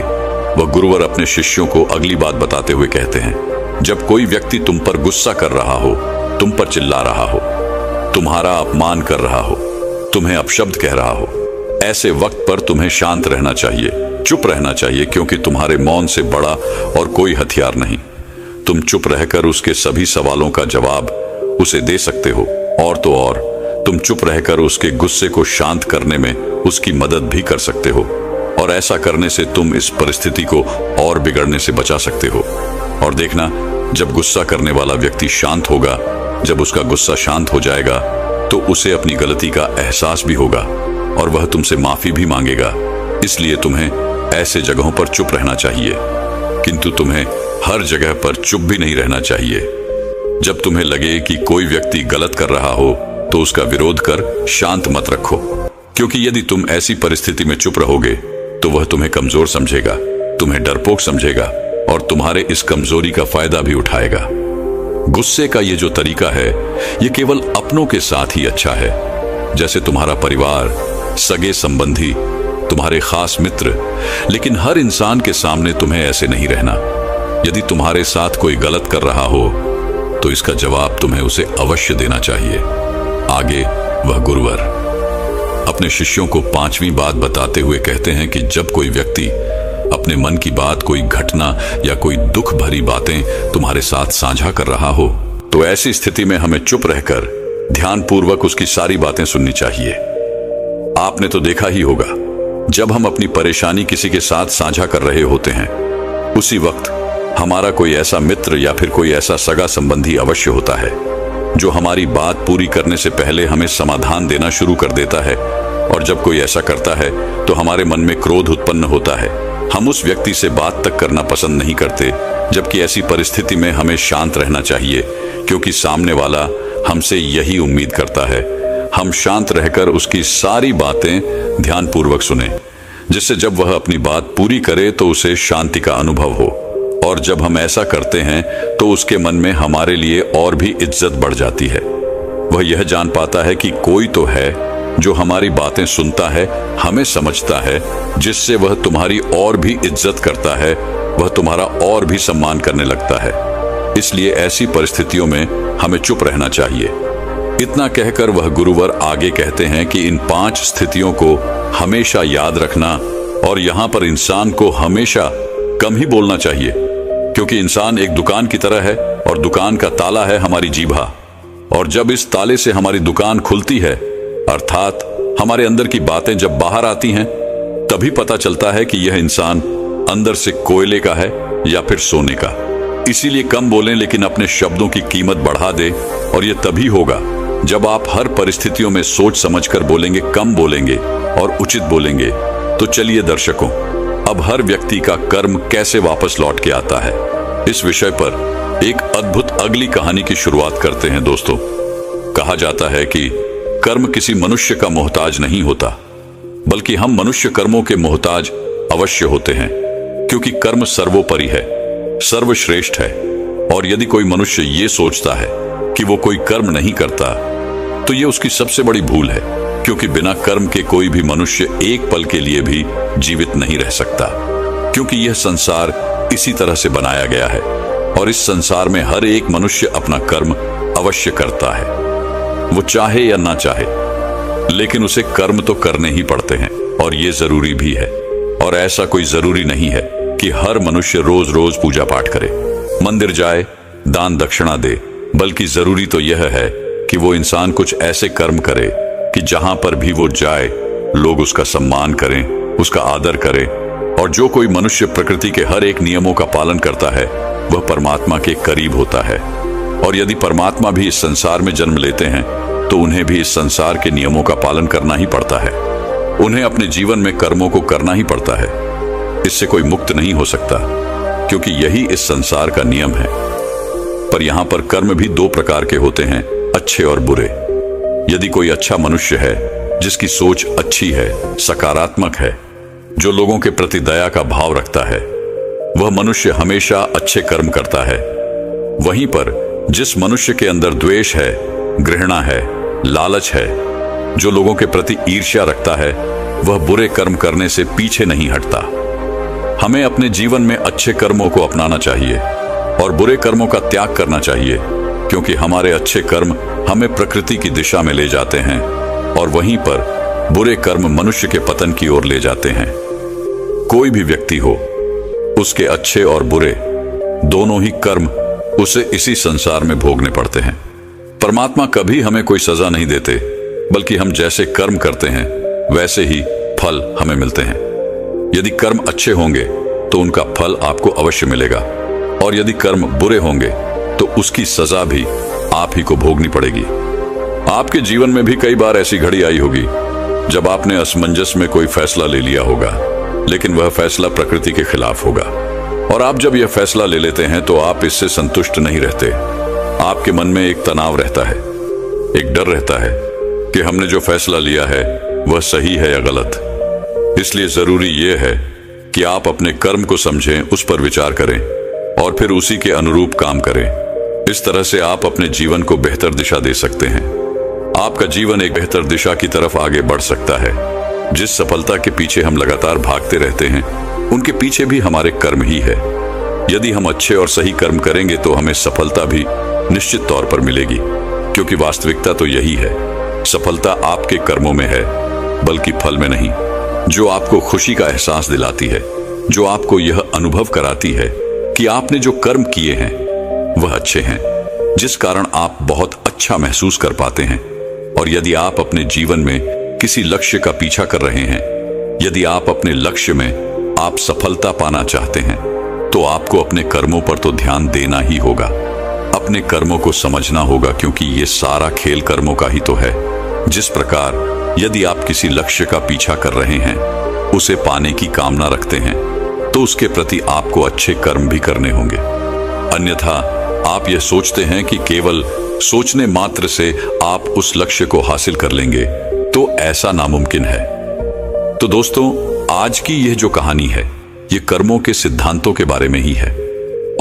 वह गुरुवर अपने शिष्यों को अगली बात बताते हुए कहते हैं, जब कोई व्यक्ति तुम पर गुस्सा कर रहा हो, तुम पर चिल्ला रहा हो, तुम्हारा अपमान कर रहा हो, तुम्हें अपशब्द कह रहा हो, ऐसे वक्त पर तुम्हें शांत रहना चाहिए, चुप रहना चाहिए, क्योंकि तुम्हारे मौन से बड़ा और कोई हथियार नहीं। तुम चुप रहकर उसके सभी सवालों का जवाब उसे दे सकते हो, और तो और तुम चुप रहकर उसके गुस्से को शांत करने में उसकी मदद भी कर सकते हो, और ऐसा करने से तुम इस परिस्थिति को और बिगड़ने से बचा सकते हो। और देखना, जब गुस्सा करने वाला व्यक्ति शांत होगा, जब उसका गुस्सा शांत हो जाएगा, तो उसे अपनी गलती का एहसास भी होगा, और वह तुमसे माफी भी मांगेगा। इसलिए तुम्हें ऐसे जगहों पर चुप रहना चाहिए, किंतु तुम्हें हर जगह पर चुप भी नहीं रहना चाहिए। जब तुम्हें लगे कि कोई व्यक्ति गलत कर रहा हो, तो उसका विरोध कर शांत मत रखो, क्योंकि यदि तुम ऐसी परिस्थिति में चुप रहोगे, तो वह तुम्हें कमजोर समझेगा, तुम्हें डरपोक समझेगा, और तुम्हारे इस कमजोरी का फायदा भी उठाएगा। गुस्से का ये जो तरीका है, ये केवल अपनों के साथ ही अच्छा है, जैसे तुम्हारा परिवार, सगे संबंधी, तुम्हारे खास मित्र, लेकिन हर इंसान के सामने तुम्हें ऐसे नहीं रहना। यदि तुम्हारे साथ कोई गलत कर रहा हो, तो इसका जवाब तुम्हें उसे अवश्य देना चाहिए। आगे वह गुरुवर अपने शिष्यों को पांचवी बात बताते हुए कहते हैं कि जब कोई व्यक्ति अपने मन की बात, कोई घटना या कोई दुख भरी बातें तुम्हारे साथ साझा कर रहा हो, तो ऐसी स्थिति में हमें चुप रहकर ध्यानपूर्वक उसकी सारी बातें सुननी चाहिए। आपने तो देखा ही होगा, जब हम अपनी परेशानी किसी के साथ साझा कर रहे होते हैं, उसी वक्त हमारा कोई ऐसा मित्र या फिर कोई ऐसा सगा संबंधी अवश्य होता है जो हमारी बात पूरी करने से पहले हमें समाधान देना शुरू कर देता है। और जब कोई ऐसा करता है तो हमारे मन में क्रोध उत्पन्न होता है। हम उस व्यक्ति से बात तक करना पसंद नहीं करते, जबकि ऐसी परिस्थिति में हमें शांत रहना चाहिए, क्योंकि सामने वाला हमसे यही उम्मीद करता है। हम शांत रहकर उसकी सारी बातें ध्यानपूर्वक सुने, जिससे जब वह अपनी बात पूरी करे तो उसे शांति का अनुभव हो। और जब हम ऐसा करते हैं तो उसके मन में हमारे लिए और भी इज्जत बढ़ जाती है। वह यह जान पाता है कि कोई तो है जो हमारी बातें सुनता है, हमें समझता है, जिससे वह तुम्हारी और भी इज्जत करता है, वह तुम्हारा और भी सम्मान करने लगता है। इसलिए ऐसी परिस्थितियों में हमें चुप रहना चाहिए। इतना कहकर वह गुरुवर आगे कहते हैं कि इन 5 स्थितियों को हमेशा याद रखना, और यहाँ पर इंसान को हमेशा कम ही बोलना चाहिए, क्योंकि इंसान एक दुकान की तरह है और दुकान का ताला है हमारी जीभा। और जब इस ताले से हमारी दुकान खुलती है, अर्थात हमारे अंदर की बातें जब बाहर आती हैं, तभी पता चलता है कि यह इंसान अंदर से कोयले का है या फिर सोने का। इसीलिए कम बोलें, लेकिन अपने शब्दों की कीमत बढ़ा दे। और यह तभी होगा जब आप हर परिस्थितियों में सोच समझकर बोलेंगे, कम बोलेंगे और उचित बोलेंगे। तो चलिए दर्शकों, अब हर व्यक्ति का कर्म कैसे वापस लौट के आता है, इस विषय पर एक अद्भुत अगली कहानी की शुरुआत करते हैं। दोस्तों, कहा जाता है कि कर्म किसी मनुष्य का मोहताज नहीं होता, बल्कि हम मनुष्य कर्मों के मोहताज अवश्य होते हैं, क्योंकि कर्म सर्वोपरि है, सर्वश्रेष्ठ है। और यदि कोई मनुष्य ये सोचता है कि वो कोई कर्म नहीं करता, तो ये उसकी सबसे बड़ी भूल है, क्योंकि बिना कर्म के कोई भी मनुष्य एक पल के लिए भी जीवित नहीं रह सकता। क्योंकि यह संसार इसी तरह से बनाया गया है, और इस संसार में हर एक मनुष्य अपना कर्म अवश्य करता है, वो चाहे या ना चाहे, लेकिन उसे कर्म तो करने ही पड़ते हैं, और ये जरूरी भी है। और ऐसा कोई जरूरी नहीं है कि हर मनुष्य रोज रोज पूजा पाठ करे, मंदिर जाए, दान दक्षिणा दे, बल्कि जरूरी तो यह है कि वो इंसान कुछ ऐसे कर्म करे कि जहां पर भी वो जाए, लोग उसका सम्मान करें, उसका आदर करें। और जो कोई मनुष्य प्रकृति के हर एक नियमों का पालन करता है, वह परमात्मा के करीब होता है। और यदि परमात्मा भी इस संसार में जन्म लेते हैं, तो उन्हें भी इस संसार के नियमों का पालन करना ही पड़ता है। उन्हें अपने जीवन में कर्मों को करना ही पड़ता है। इससे कोई मुक्त नहीं हो सकता, क्योंकि यही इस संसार का नियम है। पर यहाँ पर कर्म भी 2 प्रकार के होते हैं, अच्छे और बुरे। यदि कोई अच्छा मनुष्य है, जिसकी सोच अच्छी है, सकारात्मक है, जो लोगों के प्रति दया का भाव रखता है, वह मनुष्य हमेशा अच्छे कर्म करता है। वहीं पर जिस मनुष्य के अंदर द्वेष है, घृणा है, लालच है, जो लोगों के प्रति ईर्ष्या रखता है, वह बुरे कर्म करने से पीछे नहीं हटता। हमें अपने जीवन में अच्छे कर्मों को अपनाना चाहिए और बुरे कर्मों का त्याग करना चाहिए, क्योंकि हमारे अच्छे कर्म हमें प्रकृति की दिशा में ले जाते हैं, और वहीं पर बुरे कर्म मनुष्य के पतन की ओर ले जाते हैं। कोई भी व्यक्ति हो, उसके अच्छे और बुरे दोनों ही कर्म उसे इसी संसार में भोगने पड़ते हैं। परमात्मा कभी हमें कोई सजा नहीं देते, बल्कि हम जैसे कर्म करते हैं वैसे ही फल हमें मिलते हैं। यदि कर्म अच्छे होंगे तो उनका फल आपको अवश्य मिलेगा, और यदि कर्म बुरे होंगे तो उसकी सजा भी आप ही को भोगनी पड़ेगी। आपके जीवन में भी कई बार ऐसी घड़ी आई होगी जब आपने असमंजस में कोई फैसला ले लिया होगा, लेकिन वह फैसला प्रकृति के खिलाफ होगा। और आप जब यह फैसला ले लेते हैं तो आप इससे संतुष्ट नहीं रहते। आपके मन में एक तनाव रहता है, एक डर रहता है कि हमने जो फैसला लिया है वह सही है या गलत। इसलिए जरूरी यह है कि आप अपने कर्म को समझें, उस पर विचार करें और फिर उसी के अनुरूप काम करें। इस तरह से आप अपने जीवन को बेहतर दिशा दे सकते हैं। आपका जीवन एक बेहतर दिशा की तरफ आगे बढ़ सकता है। जिस सफलता के पीछे हम लगातार भागते रहते हैं, उनके पीछे भी हमारे कर्म ही है। यदि हम अच्छे और सही कर्म करेंगे तो हमें सफलता भी निश्चित तौर पर मिलेगी, क्योंकि वास्तविकता तो यही है, सफलता आपके कर्मों में है, बल्कि फल में नहीं। जो आपको खुशी का एहसास दिलाती है, जो आपको यह अनुभव कराती है कि आपने जो कर्म किए हैं वह अच्छे हैं, जिस कारण आप बहुत अच्छा महसूस कर पाते हैं। और यदि आप अपने जीवन में किसी लक्ष्य का पीछा कर रहे हैं, यदि आप अपने लक्ष्य में आप सफलता पाना चाहते हैं, तो आपको अपने कर्मों पर तो ध्यान देना ही होगा, अपने कर्मों को समझना होगा, क्योंकि ये सारा खेल कर्मों का ही तो है। जिस प्रकार यदि आप किसी लक्ष्य का पीछा कर रहे हैं, उसे पाने की कामना रखते हैं, तो उसके प्रति आपको अच्छे कर्म भी करने होंगे। अन्यथा आप यह सोचते हैं कि केवल सोचने मात्र से आप उस लक्ष्य को हासिल कर लेंगे, तो ऐसा नामुमकिन है। तो दोस्तों, आज की यह जो कहानी है, ये कर्मों के सिद्धांतों के बारे में ही है,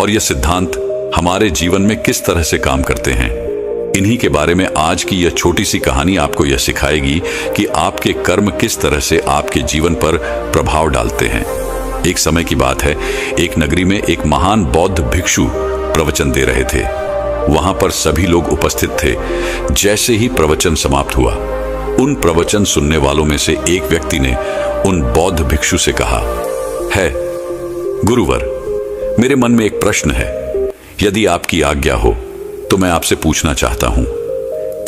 और यह सिद्धांत हमारे जीवन में किस तरह से काम करते हैं, इन्हीं के बारे में आज की यह छोटी सी कहानी आपको यह सिखाएगी कि आपके कर्म किस तरह से आपके जीवन पर प्रभाव डालते हैं। एक समय की बात है, एक नगरी में एक महान बौद्ध भिक्षु प्रवचन दे रहे थे। वहां पर सभी लोग उपस्थित थे। जैसे ही प्रवचन समाप्त हुआ, उन प्रवचन सुनने वालों में से एक व्यक्ति ने उन बौद्ध भिक्षु से कहा, है गुरुवर, मेरे मन में एक प्रश्न है, यदि आपकी आज्ञा हो तो मैं आपसे पूछना चाहता हूं।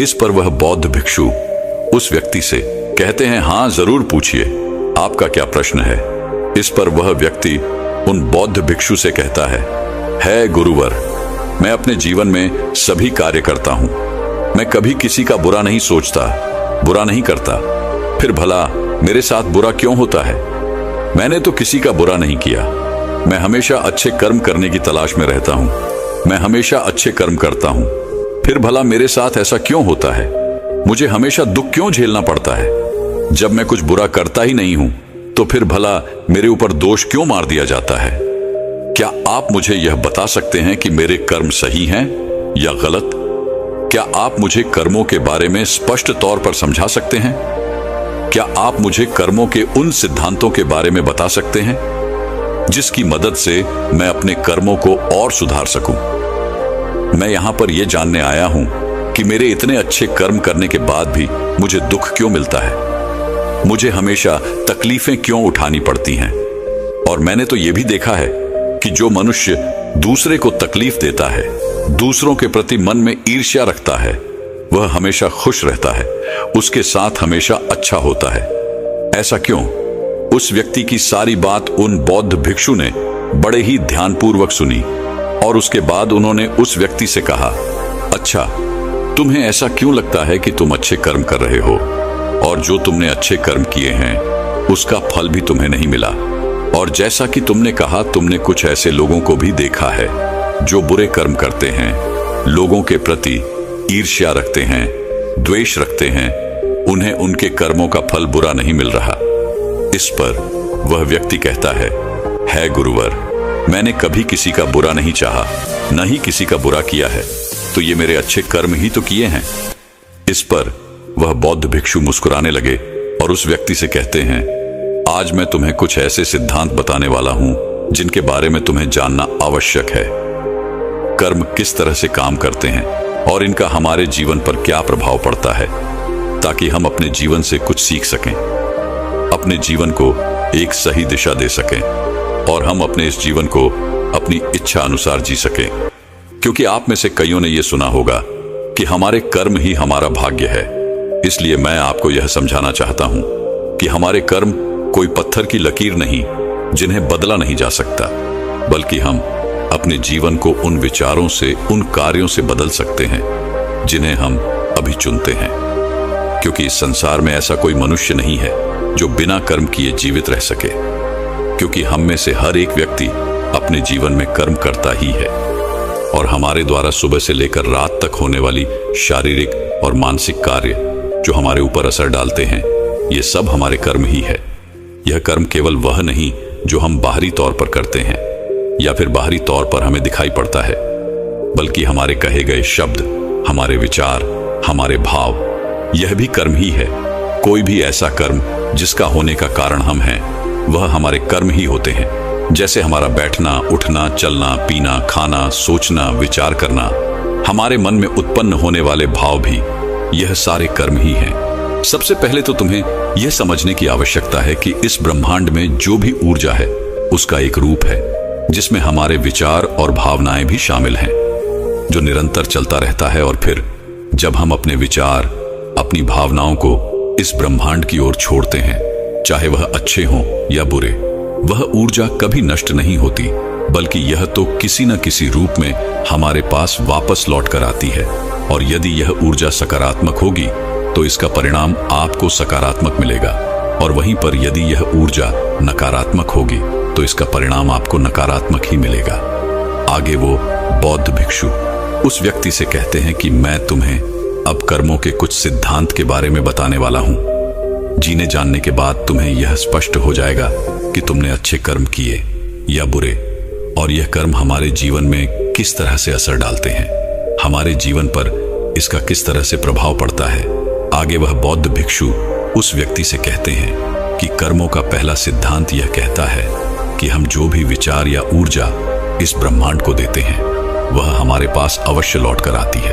इस पर वह बौद्ध भिक्षु उस व्यक्ति से कहते हैं, हाँ जरूर पूछिए, आपका क्या प्रश्न है। इस पर वह व्यक्ति उन बौद्ध भिक्षु से कहता है गुरुवर, मैं अपने जीवन में सभी कार्य करता हूं, मैं कभी किसी का बुरा नहीं सोचता, बुरा नहीं करता, फिर भला मेरे साथ बुरा क्यों होता है? मैंने तो किसी का बुरा नहीं किया, मैं हमेशा अच्छे कर्म करने की तलाश में रहता हूं, मैं हमेशा अच्छे कर्म करता हूं, फिर भला मेरे साथ ऐसा क्यों होता है? मुझे हमेशा दुख क्यों झेलना पड़ता है? जब मैं कुछ बुरा करता ही नहीं हूं, तो फिर भला मेरे ऊपर दोष क्यों मार दिया जाता है? क्या आप मुझे यह बता सकते हैं कि मेरे कर्म सही हैं या गलत? क्या आप मुझे कर्मों के बारे में स्पष्ट तौर पर समझा सकते हैं? क्या आप मुझे कर्मों के उन सिद्धांतों के बारे में बता सकते हैं जिसकी मदद से मैं अपने कर्मों को और सुधार सकूं? मैं यहां पर यह जानने आया हूं कि मेरे इतने अच्छे कर्म करने के बाद भी मुझे दुख क्यों मिलता है, मुझे हमेशा तकलीफें क्यों उठानी पड़ती हैं। और मैंने तो यह भी देखा है कि जो मनुष्य दूसरे को तकलीफ देता है, दूसरों के प्रति मन में ईर्ष्या रखता है, वह हमेशा खुश रहता है, उसके साथ हमेशा अच्छा होता है। ऐसा क्यों? उस व्यक्ति की सारी बात उन बौद्ध भिक्षु ने बड़े ही ध्यानपूर्वक सुनी, और उसके बाद उन्होंने उस व्यक्ति से कहा, अच्छा, तुम्हें ऐसा क्यों लगता है कि तुम अच्छे कर्म कर रहे हो, और जो तुमने अच्छे कर्म किए हैं उसका फल भी तुम्हें नहीं मिला? और जैसा कि तुमने कहा, तुमने कुछ ऐसे लोगों को भी देखा है जो बुरे कर्म करते हैं, लोगों के प्रति ईर्ष्या रखते हैं, द्वेष रखते हैं, उन्हें उनके कर्मों का फल बुरा नहीं मिल रहा। इस पर वह व्यक्ति कहता है गुरुवर, मैंने कभी किसी का बुरा नहीं चाहा, न ही किसी का बुरा किया है, तो ये मेरे अच्छे कर्म ही तो किए हैं। इस पर वह बौद्ध भिक्षु मुस्कुराने लगे और उस व्यक्ति से कहते हैं, आज मैं तुम्हें कुछ ऐसे सिद्धांत बताने वाला हूं जिनके बारे में तुम्हें जानना आवश्यक है। कर्म किस तरह से काम करते हैं और इनका हमारे जीवन पर क्या प्रभाव पड़ता है, ताकि हम अपने जीवन से कुछ सीख सकें, अपने जीवन को एक सही दिशा दे सकें, और हम अपने इस जीवन को अपनी इच्छा अनुसार जी सकें। क्योंकि आप में से कईयों ने यह सुना होगा कि हमारे कर्म ही हमारा भाग्य है। इसलिए मैं आपको यह समझाना चाहता हूं कि हमारे कर्म कोई पत्थर की लकीर नहीं जिन्हें बदला नहीं जा सकता, बल्कि हम अपने जीवन को उन विचारों से, उन कार्यों से बदल सकते हैं जिन्हें हम अभी चुनते हैं। क्योंकि इस संसार में ऐसा कोई मनुष्य नहीं है जो बिना कर्म किए जीवित रह सके, क्योंकि हम में से हर एक व्यक्ति अपने जीवन में कर्म करता ही है, और हमारे द्वारा सुबह से लेकर रात तक होने वाली शारीरिक और मानसिक कार्य जो हमारे ऊपर असर डालते हैं, ये सब हमारे कर्म ही है। यह कर्म केवल वह नहीं जो हम बाहरी तौर पर करते हैं या फिर बाहरी तौर पर हमें दिखाई पड़ता है, बल्कि हमारे कहे गए शब्द, हमारे विचार, हमारे भाव, यह भी कर्म ही है। कोई भी ऐसा कर्म जिसका होने का कारण हम हैं, वह हमारे कर्म ही होते हैं। जैसे हमारा बैठना, उठना, चलना, पीना, खाना, सोचना, विचार करना, हमारे मन में उत्पन्न होने वाले भाव भी, यह सारे कर्म ही हैं। सबसे पहले तो तुम्हें यह समझने की आवश्यकता है कि इस ब्रह्मांड में जो भी ऊर्जा है, उसका एक रूप है जिसमें हमारे विचार और भावनाएं भी शामिल हैं। जो निरंतर चलता रहता है। और फिर जब हम अपने विचार, अपनी भावनाओं को इस ब्रह्मांड की ओर छोड़ते हैं, चाहे वह अच्छे हों या बुरे, वह ऊर्जा कभी नष्ट नहीं होती, बल्कि यह तो किसी न किसी रूप में हमारे पास वापस लौट कर आती है। और यदि यह ऊर्जा सकारात्मक होगी तो इसका परिणाम आपको सकारात्मक मिलेगा, और वहीं पर यदि यह ऊर्जा नकारात्मक होगी तो इसका परिणाम आपको नकारात्मक ही मिलेगा। आगे वो बौद्ध भिक्षु उस व्यक्ति से कहते हैं कि मैं तुम्हें अब कर्मों के कुछ सिद्धांत के बारे में बताने वाला हूं। जीने जानने के बाद तुम्हें यह स्पष्ट हो जाएगा कि तुमने अच्छे कर्म किए या बुरे, और यह कर्म हमारे जीवन में किस तरह से असर डालते हैं, हमारे जीवन पर इसका किस तरह से प्रभाव पड़ता है। आगे वह बौद्ध भिक्षु उस व्यक्ति से कहते हैं कि कर्मों का पहला सिद्धांत यह कहता है कि हम जो भी विचार या ऊर्जा इस ब्रह्मांड को देते हैं वह हमारे पास अवश्य लौट कर आती है,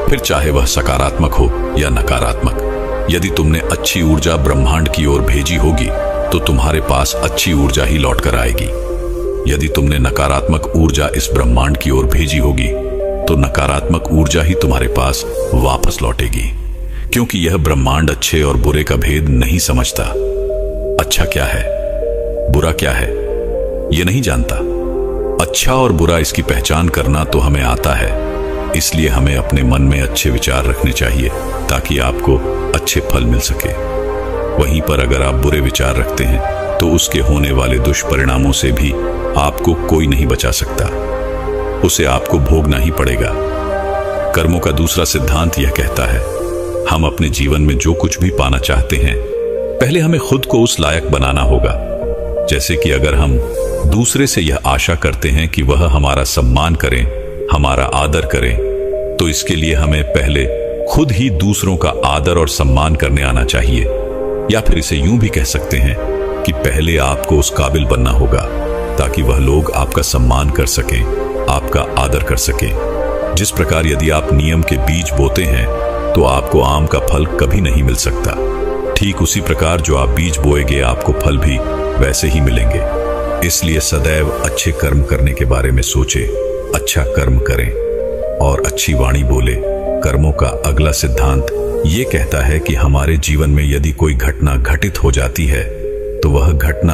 फिर चाहे वह सकारात्मक हो या नकारात्मक। यदि तुमने अच्छी ऊर्जा ब्रह्मांड की ओर भेजी होगी तो तुम्हारे पास अच्छी ऊर्जा ही लौट कर आएगी। यदि तुमने नकारात्मक ऊर्जा इस ब्रह्मांड की ओर भेजी होगी तो नकारात्मक ऊर्जा ही तुम्हारे पास वापस लौटेगी, क्योंकि यह ब्रह्मांड अच्छे और बुरे का भेद नहीं समझता। अच्छा क्या है, बुरा क्या है, यह नहीं जानता। अच्छा और बुरा इसकी पहचान करना तो हमें आता है, इसलिए हमें अपने मन में अच्छे विचार रखने चाहिए ताकि आपको अच्छे फल मिल सके। वहीं पर अगर आप बुरे विचार रखते हैं तो उसके होने वाले दुष्परिणामों से भी आपको कोई नहीं बचा सकता, उसे आपको भोगना ही पड़ेगा। कर्मों का दूसरा सिद्धांत यह कहता है, हम अपने जीवन में जो कुछ भी पाना चाहते हैं पहले हमें खुद को उस लायक बनाना होगा। जैसे कि अगर हम दूसरे से यह आशा करते हैं कि वह हमारा सम्मान करें, हमारा आदर करें, तो इसके लिए हमें पहले खुद ही दूसरों का आदर और सम्मान करने आना चाहिए। या फिर इसे यूं भी कह सकते हैं कि पहले आपको उस काबिल बनना होगा ताकि वह लोग आपका सम्मान कर सकें, आपका आदर कर सकें। जिस प्रकार यदि आप नियम के बीज बोते हैं तो आपको आम का फल कभी नहीं मिल सकता, ठीक उसी प्रकार जो आप बीज बोएंगे आपको फल भी वैसे ही मिलेंगे। इसलिए सदैव अच्छे कर्म करने के बारे में सोचे, अच्छा कर्म करें और अच्छी वाणी बोले। कर्मों का अगला सिद्धांत ये कहता है कि हमारे जीवन में यदि कोई घटना घटित हो जाती है तो वह घटना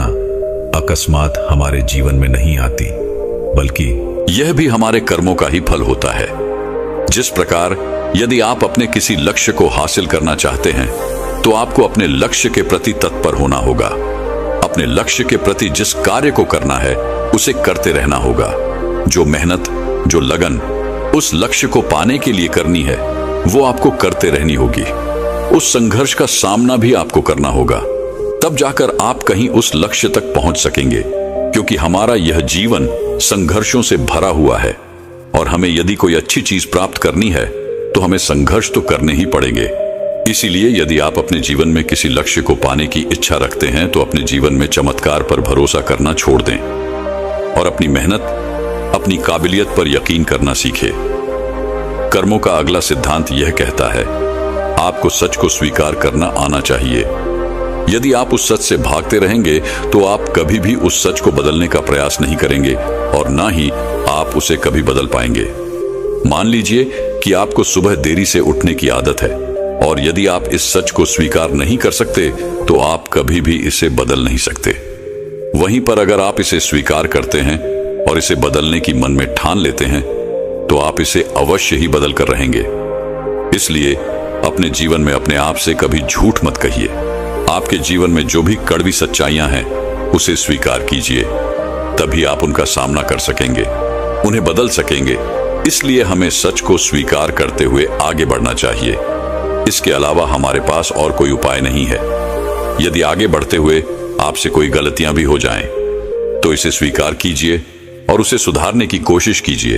अकस्मात हमारे जीवन में नहीं आती, बल्कि यह भी हमारे कर्मों का ही फल होता है। जिस प्रकार यदि आप अपने किसी लक्ष्य को हासिल करना चाहते हैं तो आपको अपने लक्ष्य के प्रति तत्पर होना होगा। अपने लक्ष्य के प्रति जिस कार्य को करना है उसे करते रहना होगा। जो मेहनत, जो लगन उस लक्ष्य को पाने के लिए करनी है वो आपको करते रहनी होगी। उस संघर्ष का सामना भी आपको करना होगा, तब जाकर आप कहीं उस लक्ष्य तक पहुंच सकेंगे। क्योंकि हमारा यह जीवन संघर्षों से भरा हुआ है और हमें यदि कोई अच्छी चीज प्राप्त करनी है तो हमें संघर्ष तो करने ही पड़ेंगे। इसीलिए यदि आप अपने जीवन में किसी लक्ष्य को पाने की इच्छा रखते हैं तो अपने जीवन में चमत्कार पर भरोसा करना छोड़ दें और अपनी मेहनत, अपनी काबिलियत पर यकीन करना सीखें। कर्मों का अगला सिद्धांत यह कहता है, आपको सच को स्वीकार करना आना चाहिए। यदि आप उस सच से भागते रहेंगे तो आप कभी भी उस सच को बदलने का प्रयास नहीं करेंगे और ना ही आप उसे कभी बदल पाएंगे। मान लीजिए कि आपको सुबह देरी से उठने की आदत है और यदि आप इस सच को स्वीकार नहीं कर सकते तो आप कभी भी इसे बदल नहीं सकते। वहीं पर अगर आप इसे स्वीकार करते हैं और इसे बदलने की मन में ठान लेते हैं तो आप इसे अवश्य ही बदल कर रहेंगे। इसलिए अपने जीवन में अपने आप से कभी झूठ मत कहिए। आपके जीवन में जो भी कड़वी सच्चाइयां हैं उसे स्वीकार कीजिए, तभी आप उनका सामना कर सकेंगे, उन्हें बदल सकेंगे। इसलिए हमें सच को स्वीकार करते हुए आगे बढ़ना चाहिए। इसके अलावा हमारे पास और कोई उपाय नहीं है। यदि आगे बढ़ते हुए आपसे कोई गलतियां भी हो जाएं, तो इसे स्वीकार कीजिए और उसे सुधारने की कोशिश कीजिए,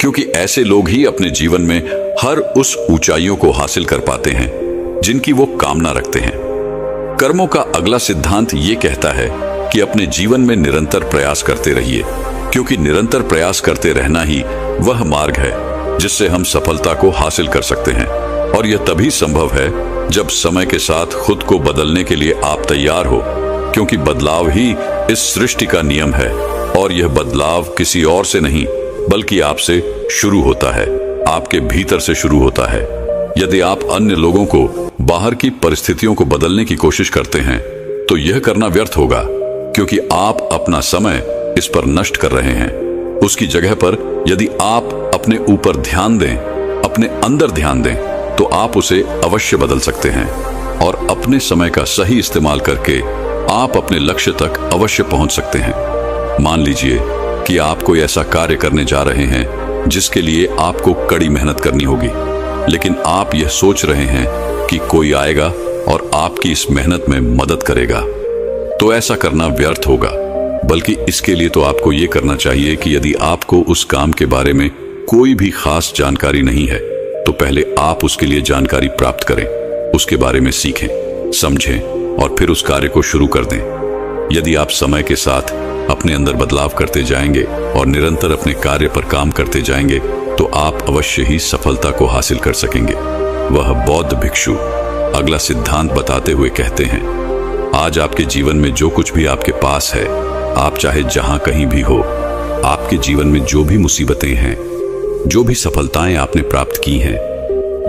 क्योंकि ऐसे लोग ही अपने जीवन में हर उस ऊंचाइयों को हासिल कर पाते हैं जिनकी वो कामना रखते हैं। कर्मों का अगला सिद्धांत ये कहता है कि अपने जीवन में निरंतर प्रयास करते रहिए, क्योंकि निरंतर प्रयास करते रहना ही वह मार्ग है जिससे हम सफलता को हासिल कर सकते हैं। और यह तभी संभव है जब समय के साथ खुद को बदलने के लिए आप तैयार हो, क्योंकि बदलाव ही इस सृष्टि का नियम है और यह बदलाव किसी और से नहीं बल्कि आपसे शुरू होता है, आपके भीतर से शुरू होता है। यदि आप अन्य लोगों को, बाहर की परिस्थितियों को बदलने की कोशिश करते हैं तो यह करना व्यर्थ होगा, क्योंकि आप अपना समय इस पर नष्ट कर रहे हैं। उसकी जगह पर यदि आप अपने ऊपर ध्यान दें, अपने अंदर ध्यान दें, तो आप उसे अवश्य बदल सकते हैं और अपने समय का सही इस्तेमाल करके आप अपने लक्ष्य तक अवश्य पहुंच सकते हैं। मान लीजिए कि आप कोई ऐसा कार्य करने जा रहे हैं जिसके लिए आपको कड़ी मेहनत करनी होगी, लेकिन आप यह सोच रहे हैं कि कोई आएगा और आपकी इस मेहनत में मदद करेगा, तो ऐसा करना व्यर्थ होगा। बल्कि इसके लिए तो आपको यह करना चाहिए कि यदि आपको उस काम के बारे में कोई भी खास जानकारी नहीं है तो पहले आप उसके लिए जानकारी प्राप्त करें, उसके बारे में सीखें, समझें और फिर उस कार्य को शुरू कर दें। यदि आप समय के साथ अपने अंदर बदलाव करते जाएंगे और निरंतर अपने कार्य पर काम करते जाएंगे तो आप अवश्य ही सफलता को हासिल कर सकेंगे। वह बौद्ध भिक्षु अगला सिद्धांत बताते हुए कहते हैं, आज आपके जीवन में जो कुछ भी आपके पास है, आप चाहे जहां कहीं भी हो, आपके जीवन में जो भी मुसीबतें हैं, जो भी सफलताएं आपने प्राप्त की हैं,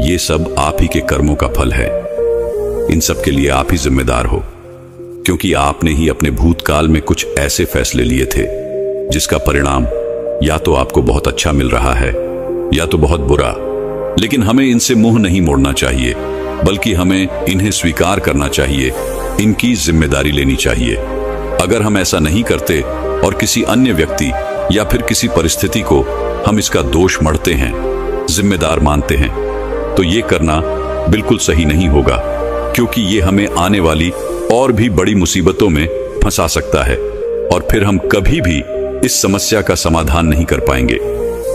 ये सब आप ही के कर्मों का फल है। इन सब के लिए आप ही जिम्मेदार हो, क्योंकि आपने ही अपने भूतकाल में कुछ ऐसे फैसले लिए थे जिसका परिणाम या तो आपको बहुत अच्छा मिल रहा है या तो बहुत बुरा। लेकिन हमें इनसे मुंह नहीं मोड़ना चाहिए, बल्कि हमें इन्हें स्वीकार करना चाहिए, इनकी जिम्मेदारी लेनी चाहिए। अगर हम ऐसा नहीं करते और किसी अन्य व्यक्ति या फिर किसी परिस्थिति को हम इसका दोष मढ़ते हैं, जिम्मेदार मानते हैं, तो ये करना बिल्कुल सही नहीं होगा, क्योंकि ये हमें आने वाली और भी बड़ी मुसीबतों में फंसा सकता है और फिर हम कभी भी इस समस्या का समाधान नहीं कर पाएंगे।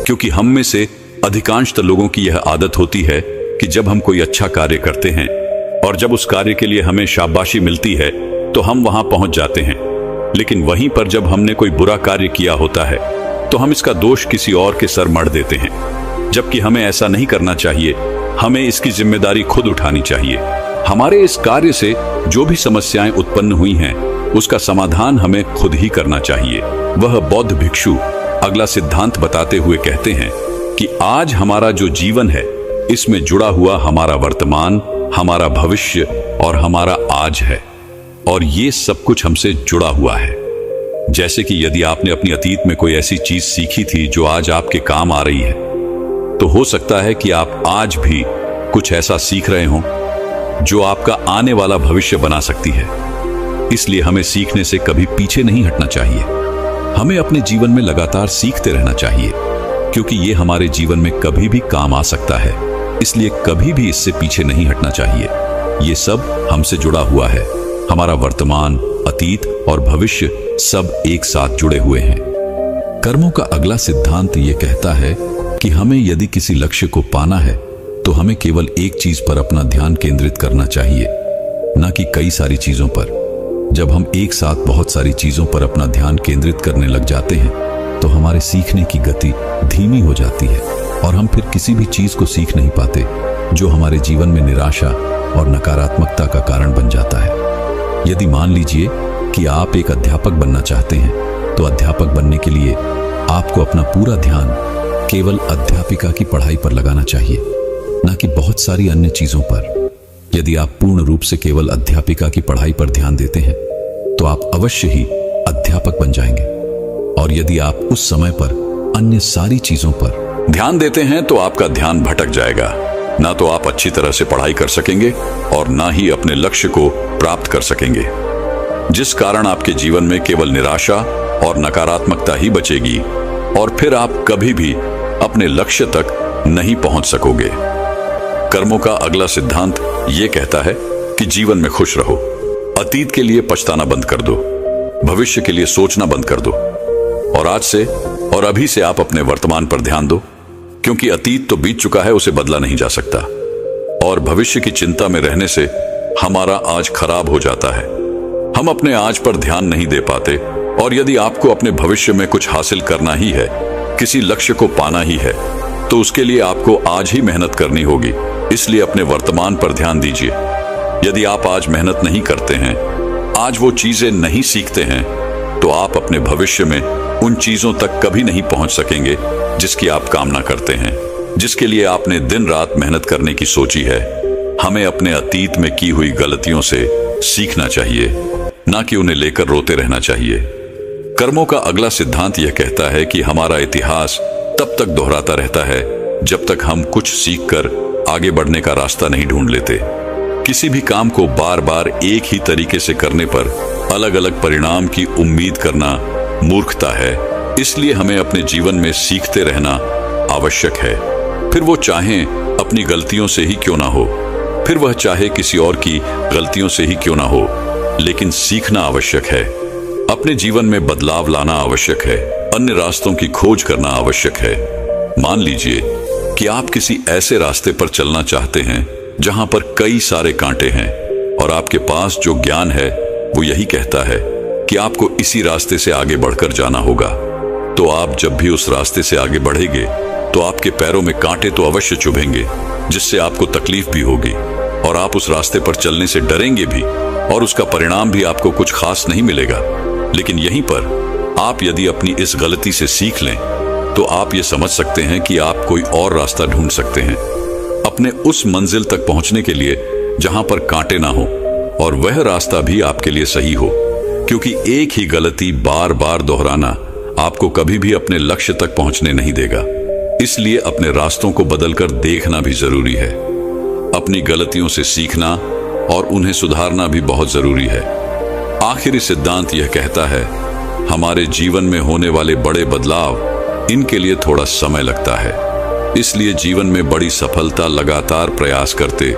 क्योंकि हम में से अधिकांशतः लोगों की यह आदत होती है कि जब हम कोई अच्छा कार्य करते हैं और जब उस कार्य के लिए हमें शाबाशी मिलती है तो हम वहां पहुंच जाते हैं, लेकिन वहीं पर जब हमने कोई बुरा कार्य किया होता है तो हम इसका दोष किसी और के सर मढ़ देते हैं, जबकि हमें ऐसा नहीं करना चाहिए। हमें इसकी जिम्मेदारी खुद उठानी चाहिए। हमारे इस कार्य से जो भी समस्याएं उत्पन्न हुई हैं, उसका समाधान हमें खुद ही करना चाहिए। वह बौद्ध भिक्षु अगला सिद्धांत बताते हुए कहते हैं कि आज हमारा जो जीवन है, इसमें जुड़ा हुआ हमारा वर्तमान, हमारा भविष्य और हमारा आज है, और ये सब कुछ हमसे जुड़ा हुआ है। जैसे कि यदि आपने अपनी अतीत में कोई ऐसी चीज सीखी थी जो आज आपके काम आ रही है, तो हो सकता है कि आप आज भी कुछ ऐसा सीख रहे हों जो आपका आने वाला भविष्य बना सकती है। इसलिए हमें सीखने से कभी पीछे नहीं हटना चाहिए। हमें अपने जीवन में लगातार सीखते रहना चाहिए, क्योंकि ये हमारे जीवन में कभी भी काम आ सकता है। इसलिए कभी भी इससे पीछे नहीं हटना चाहिए। ये सब हमसे जुड़ा हुआ है। हमारा वर्तमान, अतीत और भविष्य सब एक साथ जुड़े हुए हैं। कर्मों का अगला सिद्धांत ये कहता है कि हमें यदि किसी लक्ष्य को पाना है तो हमें केवल एक चीज पर अपना ध्यान केंद्रित करना चाहिए, न कि कई सारी चीजों पर। जब हम एक साथ बहुत सारी चीजों पर अपना ध्यान केंद्रित करने लग जाते हैं तो हमारे सीखने की गति धीमी हो जाती है और हम फिर किसी भी चीज को सीख नहीं पाते, जो हमारे जीवन में निराशा और नकारात्मकता का कारण बन जाता है। यदि मान लीजिए कि आप एक अध्यापक बनना चाहते हैं, तो अध्यापक बनने के लिए आपको अपना पूरा ध्यान केवल अध्यापिका की पढ़ाई पर लगाना चाहिए, न कि बहुत सारी अन्य चीजों पर। यदि आप पूर्ण रूप से केवल अध्यापिका की पढ़ाई पर ध्यान देते हैं तो आप अवश्य ही अध्यापक बन जाएंगे। और यदि आप उस समय पर अन्य सारी चीजों पर ध्यान देते हैं तो आपका ध्यान भटक जाएगा। ना तो आप अच्छी तरह से पढ़ाई कर सकेंगे और ना ही अपने लक्ष्य को प्राप्त कर सकेंगे, जिस कारण आपके जीवन में केवल निराशा और नकारात्मकता ही बचेगी और फिर आप कभी भी अपने लक्ष्य तक नहीं पहुंच सकोगे। कर्मों का अगला सिद्धांत ये कहता है कि जीवन में खुश रहो। अतीत के लिए पछताना बंद कर दो, भविष्य के लिए सोचना बंद कर दो और आज से और अभी से आप अपने वर्तमान पर ध्यान दो, क्योंकि अतीत तो बीत चुका है, उसे बदला नहीं जा सकता और भविष्य की चिंता में रहने से हमारा आज खराब हो जाता है। हम अपने आज पर ध्यान नहीं दे पाते और यदि आपको अपने भविष्य में कुछ हासिल करना ही है, किसी लक्ष्य को पाना ही है, तो उसके लिए आपको आज ही मेहनत करनी होगी। इसलिए अपने वर्तमान पर ध्यान दीजिए। यदि आप आज मेहनत नहीं करते हैं, आज वो चीजें नहीं सीखते हैं, तो आप अपने भविष्य में उन चीजों तक कभी नहीं पहुंच सकेंगे जिसकी आप कामना करते हैं, जिसके लिए आपने दिन रात मेहनत करने की सोची है। हमें अपने अतीत में की हुई गलतियों से सीखना चाहिए, ना कि उन्हें लेकर रोते रहना चाहिए। कर्मों का अगला सिद्धांत यह कहता है कि हमारा इतिहास तब तक दोहराता रहता है जब तक हम कुछ सीखकर आगे बढ़ने का रास्ता नहीं ढूंढ लेते। किसी भी काम को बार बार एक ही तरीके से करने पर अलग अलग परिणाम की उम्मीद करना मूर्खता है। इसलिए हमें अपने जीवन में सीखते रहना आवश्यक है, फिर वो चाहे अपनी गलतियों से ही क्यों ना हो, फिर वह चाहे किसी और की गलतियों से ही क्यों ना हो, लेकिन सीखना आवश्यक है। अपने जीवन में बदलाव लाना आवश्यक है, अन्य रास्तों की खोज करना आवश्यक है। मान लीजिए कि आप किसी ऐसे रास्ते पर चलना चाहते हैं जहां पर कई सारे कांटे हैं, और आपके पास जो ज्ञान है वो यही कहता है कि आपको इसी रास्ते से आगे बढ़कर जाना होगा। तो आप जब भी उस रास्ते से आगे बढ़ेंगे तो आपके पैरों में कांटे तो अवश्य चुभेंगे, जिससे आपको तकलीफ भी होगी और आप उस रास्ते पर चलने से डरेंगे भी, और उसका परिणाम भी आपको कुछ खास नहीं मिलेगा। लेकिन यहीं पर आप यदि अपनी इस गलती से सीख लें तो आप ये समझ सकते हैं कि आप कोई और रास्ता ढूंढ सकते हैं अपने उस मंजिल तक पहुंचने के लिए जहां पर कांटे ना हो, और वह रास्ता भी आपके लिए सही हो। क्योंकि एक ही गलती बार बार दोहराना आपको कभी भी अपने लक्ष्य तक पहुंचने नहीं देगा। इसलिए अपने रास्तों को बदलकर देखना भी जरूरी है। अपनी गलतियों से सीखना और उन्हें सुधारना भी बहुत जरूरी है। आखिरी सिद्धांत यह कहता है, हमारे जीवन में होने वाले बड़े बदलाव, इनके लिए थोड़ा समय लगता है। इसलिए जीवन में बड़ी सफलता लगातार प्रयास करते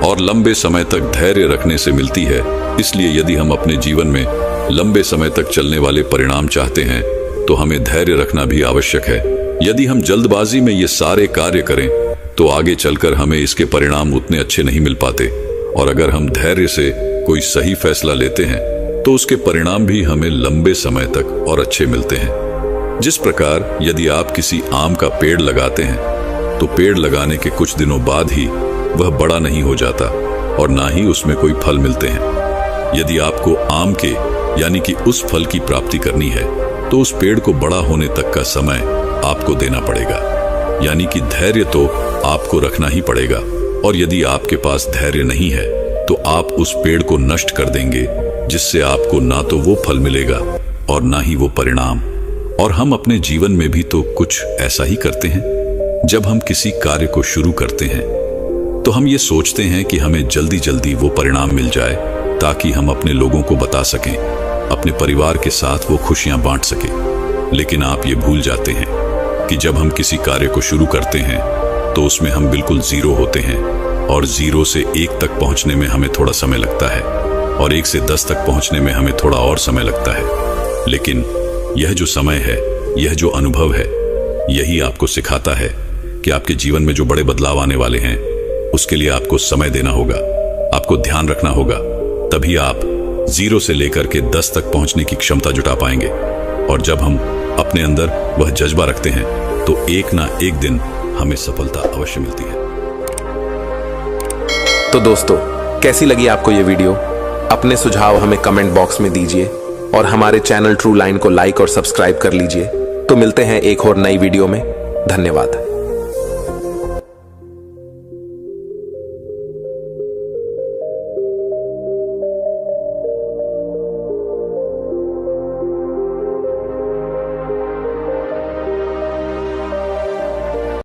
और लंबे समय तक धैर्य रखने से मिलती है। इसलिए यदि हम अपने जीवन में लंबे समय तक चलने वाले परिणाम चाहते हैं तो हमें धैर्य रखना भी आवश्यक है। यदि हम जल्दबाजी में ये सारे कार्य करें तो आगे चलकर हमें इसके परिणाम उतने अच्छे नहीं मिल पाते, और अगर हम धैर्य से कोई सही फैसला लेते हैं तो उसके परिणाम भी हमें लंबे समय तक और अच्छे मिलते हैं। जिस प्रकार यदि आप किसी आम का पेड़ लगाते हैं तो पेड़ लगाने के कुछ दिनों बाद ही वह बड़ा नहीं हो जाता और ना ही उसमें कोई फल मिलते हैं। यदि आपको आम के यानी कि उस फल की प्राप्ति करनी है तो उस पेड़ को बड़ा होने तक का समय आपको देना पड़ेगा, यानी कि धैर्य तो आपको रखना ही पड़ेगा। और यदि आपके पास धैर्य नहीं है तो आप उस पेड़ को नष्ट कर देंगे, जिससे आपको ना तो वो फल मिलेगा और ना ही वो परिणाम। और हम अपने जीवन में भी तो कुछ ऐसा ही करते हैं। जब हम किसी कार्य को शुरू करते हैं तो हम ये सोचते हैं कि हमें जल्दी जल्दी वो परिणाम मिल जाए ताकि हम अपने लोगों को बता सकें, अपने परिवार के साथ वो खुशियां बांट सकें। लेकिन आप ये भूल जाते हैं कि जब हम किसी कार्य को शुरू करते हैं तो उसमें हम बिल्कुल जीरो होते हैं, और 0 से 1 तक पहुंचने में हमें थोड़ा समय लगता है, और 1 से 10 तक पहुंचने में हमें थोड़ा और समय लगता है। लेकिन यह जो समय है, यह जो अनुभव है, यही आपको सिखाता है कि आपके जीवन में जो बड़े बदलाव आने वाले हैं उसके लिए आपको समय देना होगा, आपको ध्यान रखना होगा। तभी आप 0 से लेकर के 10 तक पहुंचने की क्षमता जुटा पाएंगे। और जब हम अपने अंदर वह जज्बा रखते हैं तो एक ना एक दिन हमें सफलता अवश्य मिलती है। तो दोस्तों, कैसी लगी आपको ये वीडियो? अपने सुझाव हमें कमेंट बॉक्स में दीजिए और हमारे चैनल ट्रू लाइन को लाइक और सब्सक्राइब कर लीजिए। तो मिलते हैं एक और नई वीडियो में। धन्यवाद।